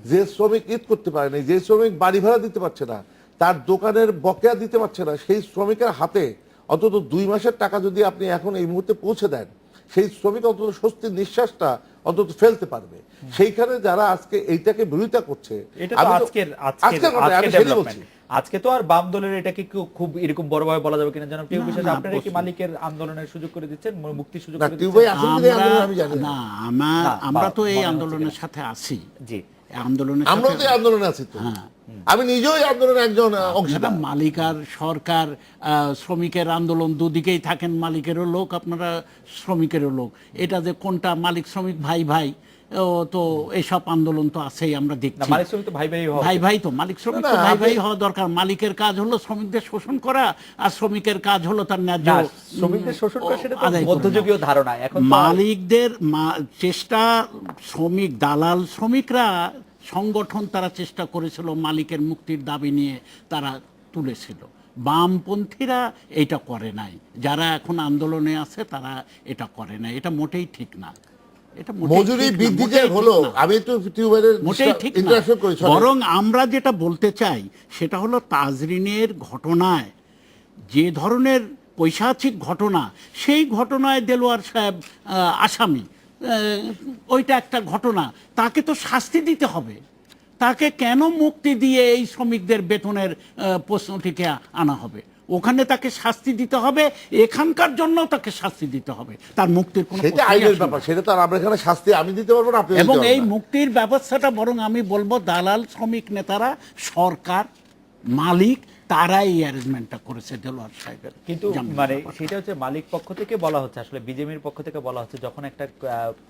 যে শ্রমিক ঈদ করতে পারে নাই, যে শ্রমিক বাড়ি ভাড়া দিতে পারছে না, তার দোকানের বকেয়া দিতে পারছে না, সেই শ্রমিকের হাতে অন্তত 2 মাসের টাকা যদি আপনি এখন এই মুহূর্তে পৌঁছে দেন, সেই শ্রমিক অন্তত স্বস্তির নিঃশ্বাসটা অন্তত ফেলতে পারবে। সেইখানে যারা আজকে এইটাকে বিরোধিতা করছে, এটা তো আমি তো- আজকের আজকের কথা, আমি সেটাই বলছি। আজকে তো আর বাম দলের এটাকে খুব এরকম বড়ভাবে বলা যাবে কিনা জানাব টিউ বিশ্বাস, না, আপনারা কি প্রশ্ন। মালিকের আন্দোলনের সুযোগ করে দিচ্ছেন, মুক্তির সুযোগ না, করে টিউ দিচ্ছেন? ভাই আসলে এই আন্দোলন আমি জানি না। না, আমরা তো এই মনে হচ্ছে আন্দোলনের কিনা। সাথে আছি। জি, আন্দোলনের আমরাও সাথে তো এই আন্দোলনে আছি তো। আমি নিজেও এই আন্দোলনের একজন অংশীদার। আপনারা মালিক আর সরকার, শ্রমিকের আন্দোলন দুদিকেই থাকেন, মালিকেরও লোক, আপনারা শ্রমিকেরও লোক। এটা যে কোনটা মালিক শ্রমিক ভাই ভাই, তো এইসব আন্দোলন তো আছেই, আমরা না দেখছি। মালিক শ্রমিক তো ভাই ভাই হওয়া ভাই উচিত। ভাই তো মালিক শ্রমিক না, তো ভাই ভাই আপনি- হওয়া দরকার। মালিকের কাজ হলো শ্রমিকদের শোষণ করা, আর শ্রমিকের কাজ হলো তার ন্যায্য না, শ্রমিকদের শোষণ করে সেটা তো আদায় করে মধ্যযুগীয় নেওয়া। ধারণা, এখন তো মালিকদের চেষ্টা, শ্রমিক দালাল শ্রমিকরা সংগঠন, তারা চেষ্টা করেছিল মালিকের মুক্তির দাবি নিয়ে তারা তুলেছিল। বামপন্থীরা এটা করে নাই, যারা এখন আন্দোলনে আছে তারা এটা করে নাই। এটা মোটেই ঠিক না, এটা মোটেই মজুরি ঠিক না, বৃদ্ধি যে মোটেই ঠিক হলো, না। আমি একটু টিউবের মোটেই ঠিক না। ইন্টারাকশন করি, sorry। বরং আমরা যেটা বলতে চাই সেটা হলো তাজরিনের ঘটনায় যে ধরনের পৈশাচিক ঘটনা, সেই ঘটনায় দেলোয়ার সাহেব আসামি, ওইটা একটা ঘটনা, তাকে তো শাস্তি দিতে হবে। তাকে কেন মুক্তি দিয়ে এই শ্রমিকদের বেতনের প্রশ্নটিকে আনা হবে? ওখানে তাকে শাস্তি দিতে হবে, এখানকার জন্য তাকে শাস্তি দিতে হবে, তার মুক্তির কোনো সেটা প্রশ্নই আইনের আসে না। ব্যাপার, সেটা তো আর আমরা এখানে শাস্তি আমি দিতে পারবো না, আপনি এবং দিতে এই পারবেন না। মুক্তির ব্যবস্থাটা বরং আমি বলবো দালাল শ্রমিক নেতারা, সরকার, মালিক, তারাই এই অ্যারেঞ্জমেন্টটা করেছে দেলোয়ার সাহেবের। কিন্তু জামিনের মানে ব্যাপারটা। সেটা হচ্ছে মালিক পক্ষ থেকে বলা হচ্ছে, আসলে বিজেপির পক্ষ থেকে বলা হচ্ছে, যখন একটা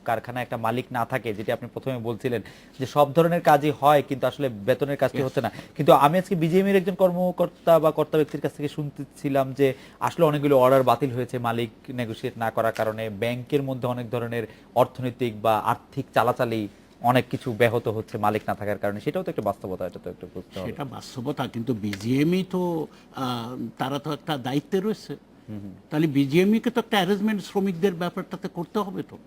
কারখানা একটা মালিক না থাকে, যেটা আপনি প্রথমে বলছিলেন যে সব ধরনের কাজই হয় কিন্তু আসলে বেতনের কাজটি হচ্ছে না। কিন্তু আমি আজকে বিজেপির একজন কর্মকর্তা বা কর্তা ব্যক্তির কাছ থেকে শুনতেছিলাম যে আসলে অনেকগুলো অর্ডার বাতিল হয়েছে মালিক নেগোশিয়েট না করার কারণে, ব্যাংকের মধ্যে অনেক ধরনের অর্থনৈতিক বা আর্থিক চালাচালি অনেক কিছু ব্যাহত হচ্ছে মালিক না থাকার কারণে। সেটাও তো একটা বাস্তবতা, এটা তো একটু বুঝতে হবে। সেটা বাস্তবতা, কিন্তু বিজিএমই তো তারা তো একটা দায়িত্বে রয়েছে। তাহলে বিজিএমইকে তো একটা অ্যারেঞ্জমেন্ট শ্রমিকদের ব্যাপারটাতে করতে হবে তো।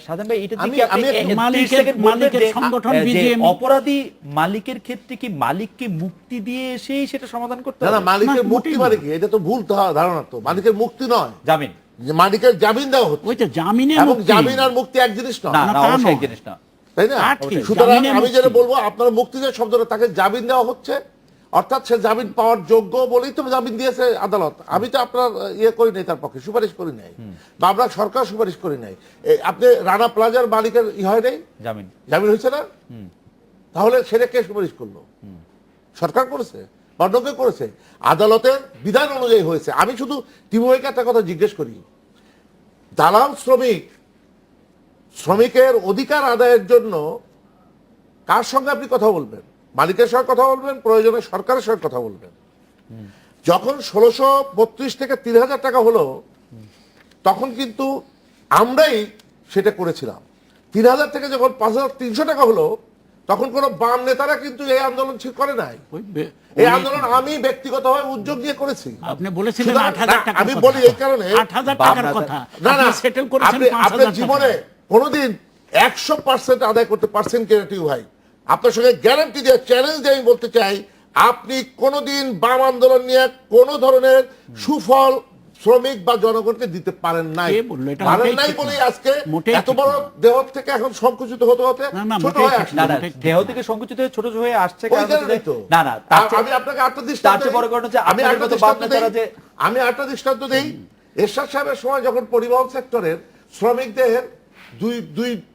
সাধারণ ভাই, এটা আমি- দিকে আপনি আমি- 30 মালিকের- সেকেন্ড বলবেন মালিকের যে, সংগঠন যে BGM অপরাধী মালিকের ক্ষেত্রে কি মালিককে মুক্তি দিয়ে এসেই সেটা সমাধান করতে না না, হবে? মালিকের না, মুক্তি মোটেই মানে না। কি? এটা তো ভুল ধারণা। তো মালিকের মুক্তি নয়, জামিন। যে মালিকের জামিন দেওয়া হচ্ছে, ওইটা জামিনে এবং মুক্তি। জামিন আর মুক্তি এক জিনিস নয়, না না, না, তা অবশ্যই এক নয়। জিনিস না। তাই না? তা ঠিক, সুতরাং জামিনে আমি মুক্তি। যেটা বলবো, আপনারা মুক্তি যে শব্দটা, তাকে জামিন দেওয়া হচ্ছে, অর্থাৎ সে জামিন পাওয়ার যোগ্য বলেই তো জামিন দিয়েছে আদালত। আমি তো আপনার ইয়ে করি নাই, তার পক্ষে সুপারিশ করি নাই, বা আমরা সরকার সুপারিশ করি নাই। আপনি রানা প্লাজার মালিকের হয় নাই, জামিন। জামিন হয়েছে না? তাহলে সেটা কে সুপারিশ করলো? সরকার করেছে, বর্ণকে করেছে, আদালতের বিধান অনুযায়ী হয়েছে। আমি শুধু টিমওয়েকে একটা কথা জিজ্ঞেস করি, দালাল শ্রমিকের অধিকার আদায়ের জন্য কার সঙ্গে আপনি কথা বলবেন? মালিকের সঙ্গে কথা বলবেন, প্রয়োজনে সরকারের সঙ্গে কথা বলবেন। যখন 1632 থেকে 3000 টাকা হলো, তখন কিন্তু আমরাই সেটা করেছিলাম। 3000 থেকে যখন 5300 টাকা হলো, তখন কোনো বাম নেতারা কিন্তু এই আন্দোলন ঠিক করে নাই। এই আন্দোলন আমি ব্যক্তিগতভাবে উদ্যোগ নিয়ে করেছি। আপনি বলেছিলেন সুতরাং 8000 টাকা, আমি বলি এই কারণে, 8000 টাকার কথা না না, সেটেল করেছেন আপনি 5000 টাকা। জীবনে কোনোদিন 100% আদায় করতে পারছেন কিনা টিউ ভাই? আপনার সঙ্গে গ্যারান্টি দিয়ে, চ্যালেঞ্জ দিয়ে আমি বলতে চাই, আপনি কোনোদিন বাম আন্দোলন নিয়ে কোনো ধরনের সুফল শ্রমিক বা জনগণকে দিতে পারেন নাই। কে বললো? এটা পারেন মোটেই নাই ঠিক বলেই না। আজকে মোটেই এত ঠিক বড় না। দেহ থেকে এখন সংকুচিত হতে হতে না, না, ছোট মোটেই হয়ে ঠিক আসছে। না না, ঠিক। দেহ থেকে সংকুচিত হয়ে ছোট হয়ে আসছে, ওই কারণ হচ্ছে কারণেই তো। যে- না না, তার চেয়ে- আমি আপনাকে আটটা তার দৃষ্টান্ত চেয়ে বড় কারণ হচ্ছে আমি আপনাদের একটা মতো বাম দৃষ্টান্ত নেতারা দেই। যে- আমি একটা দৃষ্টান্ত দেই। এরশাদ সাহেবের সময় যখন পরিবহন সেক্টরের শ্রমিকদের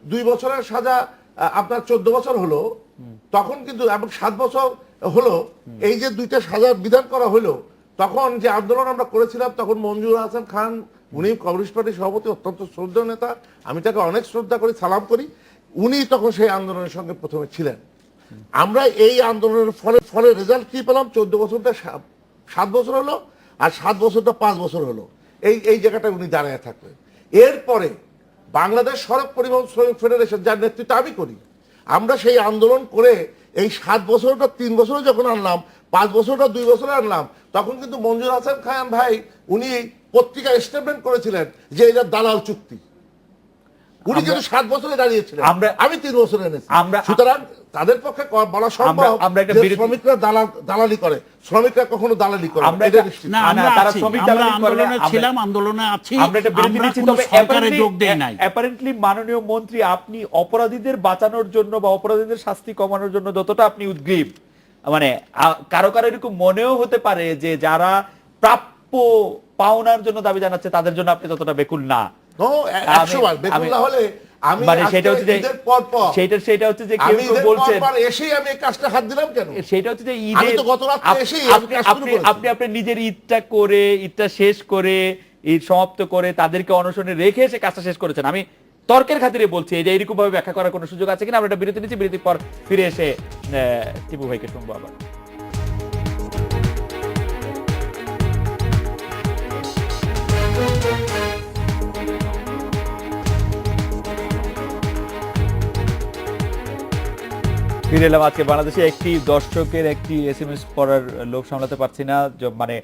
দুই বছরের সাজা আপনার 14 বছর হলো, তখন কিন্তু, এবং 7 বছর হলো, এই যে দুইটা সাজার বিধান করা হলো, তখন যে আন্দোলন আমরা করেছিলাম, তখন মঞ্জুর হাসান খান, উনি কমিউনিস্ট পার্টির সভাপতি, অত্যন্ত শ্রদ্ধেয় নেতা, আমি তাকে অনেক শ্রদ্ধা করি, সালাম করি। উনি তখন সেই আন্দোলনের সঙ্গে প্রথমে ছিলেন। আমরা এই আন্দোলনের ফলে রেজাল্ট কি পেলাম? 14 বছরটা 7 বছর হলো, আর 7 বছরটা 5 বছর হলো। এই জায়গাটা উনি দাঁড়িয়ে থাকলেন। এরপরে বাংলাদেশ সড়ক পরিবহন শ্রমিক ফেডারেশন, যার নেতৃত্ব আমি করি, আমরা সেই আন্দোলন করে এই 7 বছরটা 3 বছরে যখন আনলাম, 5 বছরটা 2 বছরে আনলাম, তখন কিন্তু মঞ্জুর হাসান খান ভাই উনি পত্রিকায় স্টেটমেন্ট করেছিলেন যে এটা দালাল চুক্তি। উনি কিন্তু 7 বছরে দাঁড়িয়েছিলেন, আমি 3 বছরে এনেছি। সুতরাং তাদের পক্ষে বলা সম্ভব যে শ্রমিকরা দালালি করে, শ্রমিকরা কখনো দালালি করে না। আমরা আন্দোলনে ছিলাম, আন্দোলনে আছি, আমরা কোনো সরকারে যোগ দেই নাই। অ্যাপারেন্টলি মাননীয় মন্ত্রী, আপনি অপরাধীদের বাঁচানোর জন্য বা অপরাধীদের শাস্তি কমানোর জন্য যতটা আপনি উদ্গ্রীব, মানে কারো কারো এরকম মনেও হতে পারে যে যারা প্রাপ্য পাওনার জন্য দাবি জানাচ্ছে তাদের জন্য আপনি ততটা বেকুল না। সেটা হচ্ছে যে কেউ বলছেন আপনি আপনার নিজের ঈদটা করে, ঈদটা শেষ করে, ঈদ সমাপ্ত করে তাদেরকে অনশনে রেখে সে কাজটা শেষ করেছেন। আমি তর্কের খাতিরে বলছি, এটা এরকম ভাবে ব্যাখ্যা করার কোনো সুযোগ আছে কিনা। আমরা একটা বিরতি নিচ্ছি, বিরতির পর ফিরে এসে টিপু ভাইকে শুনবো আবার। ফিরে এলাম। আজকে বাংলাদেশে একটি দর্শকের একটি SMS পড়ার লোভ সামলাতে পারছি না। মানে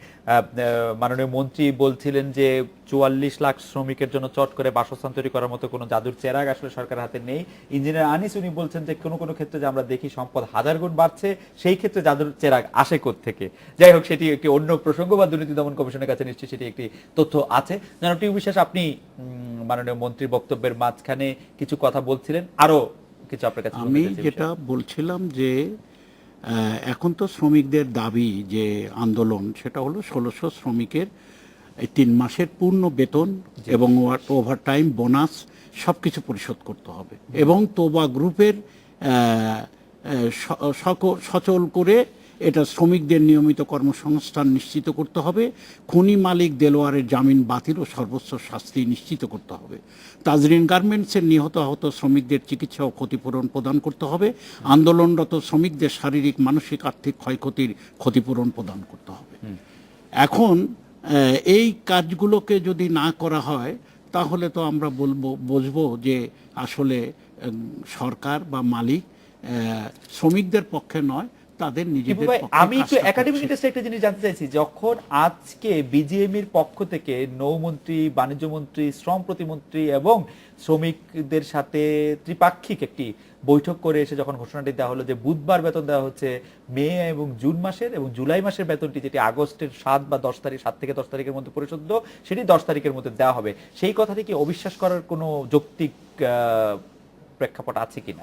মাননীয় মন্ত্রী বলছিলেন যে 44 লাখ শ্রমিকের জন্য চট করে বাসস্থান তৈরি করার মতো কোনো জাদুর চেরাগ আসলে সরকারের হাতে নেই। ইঞ্জিনিয়ার আনিস উনি বলছেন যে কোনো কোনো ক্ষেত্রে যে আমরা দেখি সম্পদ হাজার গুণ বাড়ছে, সেই ক্ষেত্রে জাদুর চেরাগ আসে কোত্থেকে। যাই হোক, সেটি একটি অন্য প্রসঙ্গ, বা দুর্নীতি দমন কমিশনের কাছে নিশ্চয়ই সেটি একটি তথ্য আছে। জনাব টিপু বিশ্বাস, আপনি মাননীয় মন্ত্রীর বক্তব্যের মাঝখানে কিছু কথা বলছিলেন, আরো আমি যেটা বলছিলাম যে এখন তো শ্রমিকদের দাবি যে আন্দোলন, সেটা হলো 1600 শ্রমিকের 3 মাসের পূর্ণ বেতন এবং ওভারটাইম বোনাস সবকিছু পরিশোধ করতে হবে, এবং তোবা গ্রুপের সচল করে এটা শ্রমিকদের নিয়মিত কর্মসংস্থান নিশ্চিত করতে হবে, খনি মালিক দেলোয়ারের জামিন বাতিল ও সর্বোচ্চ শাস্তি নিশ্চিত করতে হবে, তাজরিন গার্মেন্টসের নিহত আহত শ্রমিকদের চিকিৎসা ও ক্ষতিপূরণ প্রদান করতে হবে, আন্দোলনরত শ্রমিকদের শারীরিক মানসিক আর্থিক ক্ষয়ক্ষতির ক্ষতিপূরণ প্রদান করতে হবে। এখন এই কাজগুলোকে যদি না করা হয় তাহলে তো আমরা বুঝবো যে আসলে সরকার বা মালিক শ্রমিকদের পক্ষে নয়, তাদের নিজেদের পক্ষে। আমি একটু একাডেমিক একটা জিনিস জানতে চাইছি, যখন আজকে বিজিএমইর পক্ষ থেকে নৌমন্ত্রী, বাণিজ্য মন্ত্রী, শ্রম প্রতিমন্ত্রী এবং শ্রমিকদের সাথে ত্রিপাক্ষিক একটি বৈঠক করে এসে যখন ঘোষণাটি দেওয়া হলো যে বুধবার বেতন দেওয়া হচ্ছে মে এবং জুন মাসের, এবং জুলাই মাসের বেতনটি যেটি আগস্টের 7 বা 10 তারিখ, 7 থেকে 10 তারিখের মধ্যে পরিশোধ, সেটি 10 তারিখের মধ্যে দেওয়া হবে, সেই কথাটি কি অবিশ্বাস করার কোনো যৌক্তিক প্রেক্ষাপট আছে কিনা?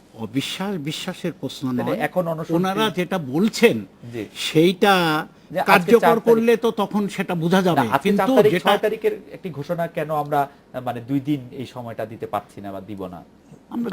বিশ্বাসের প্রশ্ন নয়। এখন ওনারা যেটা বলছেন সেইটা কার্যকর করলে তো তখন সেটা বোঝা যাবে। কিন্তু 6 তারিখের একটি ঘোষণা কেন আমরা মানে 2 দিন এই সময়টা দিতে পারছি না বা দিব না? আমরা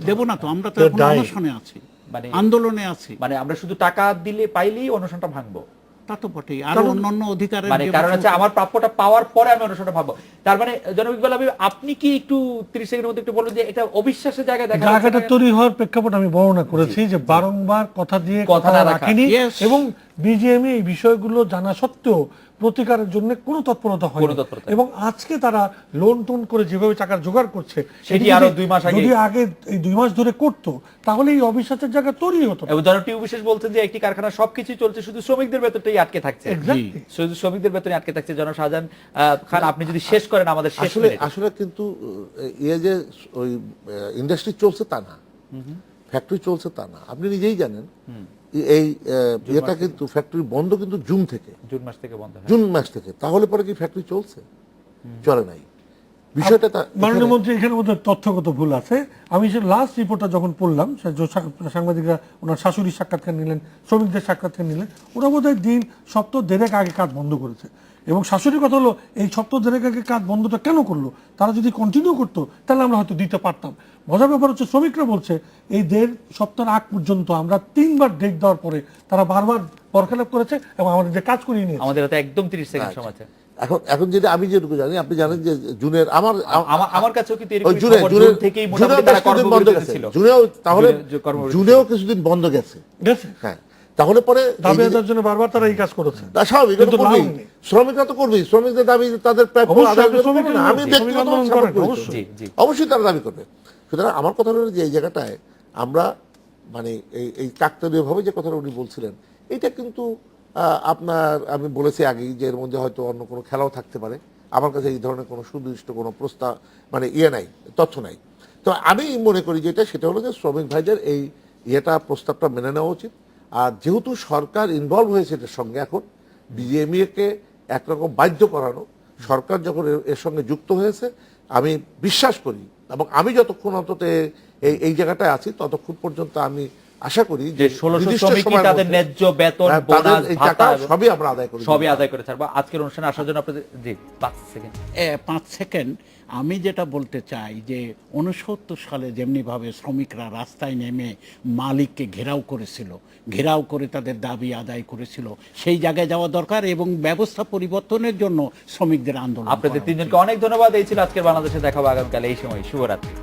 দেব না তো, আমরা তো এখন অনশনে আছি, মানে আন্দোলনে আছি। মানে আমরা শুধু টাকা দিলে পাইলেই অনশনটা ভাঙবো? তা তো বটেই, আর অন্যান্য অধিকারের মানে কারণ হচ্ছে আমার প্রাপ্যটা পাওয়ার পরে আমি অনশনটা ভাববো। তার মানে জনাব ইকবাল হাবিব, আপনি কি একটু 30 সেকেন্ডের মধ্যে একটু বলুন যে এটা অবিশ্বাসের জায়গায় দেখা যাচ্ছে? জায়গাটা তৈরি হওয়ার প্রেক্ষাপট আমি বর্ণনা করেছি যে বারংবার কথা দিয়ে কথা রাখেনি, এবং বিজিএমই এই বিষয়গুলো জানা সত্ত্বেও প্রতিকারের জন্য কোনো তৎপরতা হয়নি। এবং আজকে তারা লোন টোন করে যেভাবে টাকা জোগাড় করছে, সেটি আরো 2 মাস আগে, যদি আগে এই 2 মাস ধরে করতো তাহলে এই অবিশ্বাসের জায়গা তৈরি হতো। এবং জনাব টিপু বিশ্বাস বলছেন যে একটি কারখানা সবকিছু চলছে, শুধু শ্রমিকদের বেতনটাই আটকে থাকছে। শুধু শ্রমিকদের বেতনই আটকে থাকছে। জনাব শাহজাহান খান, আপনি যদি শেষ করেন আমাদের। আসলে কিন্তু এই যে ওই ইন্ডাস্ট্রি চলছে তা না, ফ্যাক্টরি চলছে তা না, আপনি নিজেই জানেন। এই এটা কিন্তু ফ্যাক্টরি বন্ধ কিন্তু জুন মাস থেকে। তাহলে পরে কি ফ্যাক্টরি চলছে? চলে নাই। বিষয়টা মাননীয় মন্ত্রী এখানে মধ্যে তথ্যগত ভুল আছে। আমি লাস্ট রিপোর্টটা যখন পড়লাম, সাংবাদিকরা ওনার শাশুড়ির সাক্ষাৎকার নিলেন, শ্রমিকদের সাক্ষাৎকার নিলেন, ওরা বোধহয় সপ্তাহ দেড়েক আগে কাজ বন্ধ করেছে। এবং শাশুড়ির কথা হলো এই সপ্তাহ দেড়েক আগে কাজ বন্ধটা কেন করলো? তারা যদি কন্টিনিউ করতো তাহলে আমরা হয়তো দিতে পারতাম। মজার ব্যাপার হচ্ছে শ্রমিকরা বলছে এই 1.5 সপ্তাহ আগ পর্যন্ত আমরা 3 বার ডেট দেওয়ার পরে তারা বারবার বরখেলাপ করেছে এবং আমাদের যে কাজ করিয়ে নিয়েছে। আমাদের হাতে একদম 30 সেকেন্ড সময় আছে। এখন যেটা আমি যেটুকু জানি, আপনি জানেন যে জুনের আমার কাছেও কিন্তু এরকম জুন থেকেই মোটামুটি তারা কর্মবিরতি ছিল। জুনেও কিছুদিন বন্ধ গেছে। হ্যাঁ, তাহলে পরে দাবি আদায়ের জন্য বারবার তারা এই কাজ করেছে। স্বাভাবিক, শ্রমিকরা তো করবেই, শ্রমিকদের দাবি তাদের প্রাপ্য আদায় করবে না। আমি ব্যক্তিগত অবশ্যই তারা দাবি করবে। সুতরাং আমার কথা হলো যে এই জায়গাটায় আমরা মানে এই কাকতালীয়ভাবে যে কথাটা উনি বলছিলেন, এটা কিন্তু আপনার আমি বলেছি আগেই যে এর মধ্যে হয়তো অন্য কোনো খেলাও থাকতে পারে। আমার কাছে এই ধরনের কোনো সুনির্দিষ্ট কোনো প্রস্তাব মানে নাই, তথ্য নাই। তো আমি মনে করি যেটা সেটা হলো যে শ্রমিক ভাইদের এই প্রস্তাবটা মেনে নেওয়া উচিত। আর যেহেতু সরকার ইনভলভ হয়েছে এটার সঙ্গে, এখন বিজিএমইএ-কে একরকম বাধ্য করানো, সরকার যখন এর সঙ্গে যুক্ত হয়েছে, আমি বিশ্বাস করি এবং আমি যতক্ষণ অন্তত এই জায়গাটায় আছি ততক্ষণ পর্যন্ত আমি আশা করি যে 1600 শ্রমিকই তাদের ন্যায্য বেতন, তাদের বোনাস, এই ভাতা টাকা সবই আমরা আদায় করি, সবই আদায় করে ছাড়বো। আজকের অনুষ্ঠানে আসার জন্য আপনাদের জি 5 সেকেন্ড। 5 সেকেন্ড। আমি যেটা বলতে চাই যে 69 সালে যেমনিভাবে শ্রমিকরা রাস্তায় নেমে মালিককে ঘেরাও করেছিল, ঘেরাও করে তাদের দাবি আদায় করেছিল, সেই জায়গায় যাওয়া দরকার এবং ব্যবস্থা পরিবর্তনের জন্য শ্রমিকদের আন্দোলন আপনাদের করা উচিত। তিনজনকে অনেক ধন্যবাদ। এই ছিল আজকের বাংলাদেশে দেখাবো আগামীকাল এই সময়। শুভরাত্রি।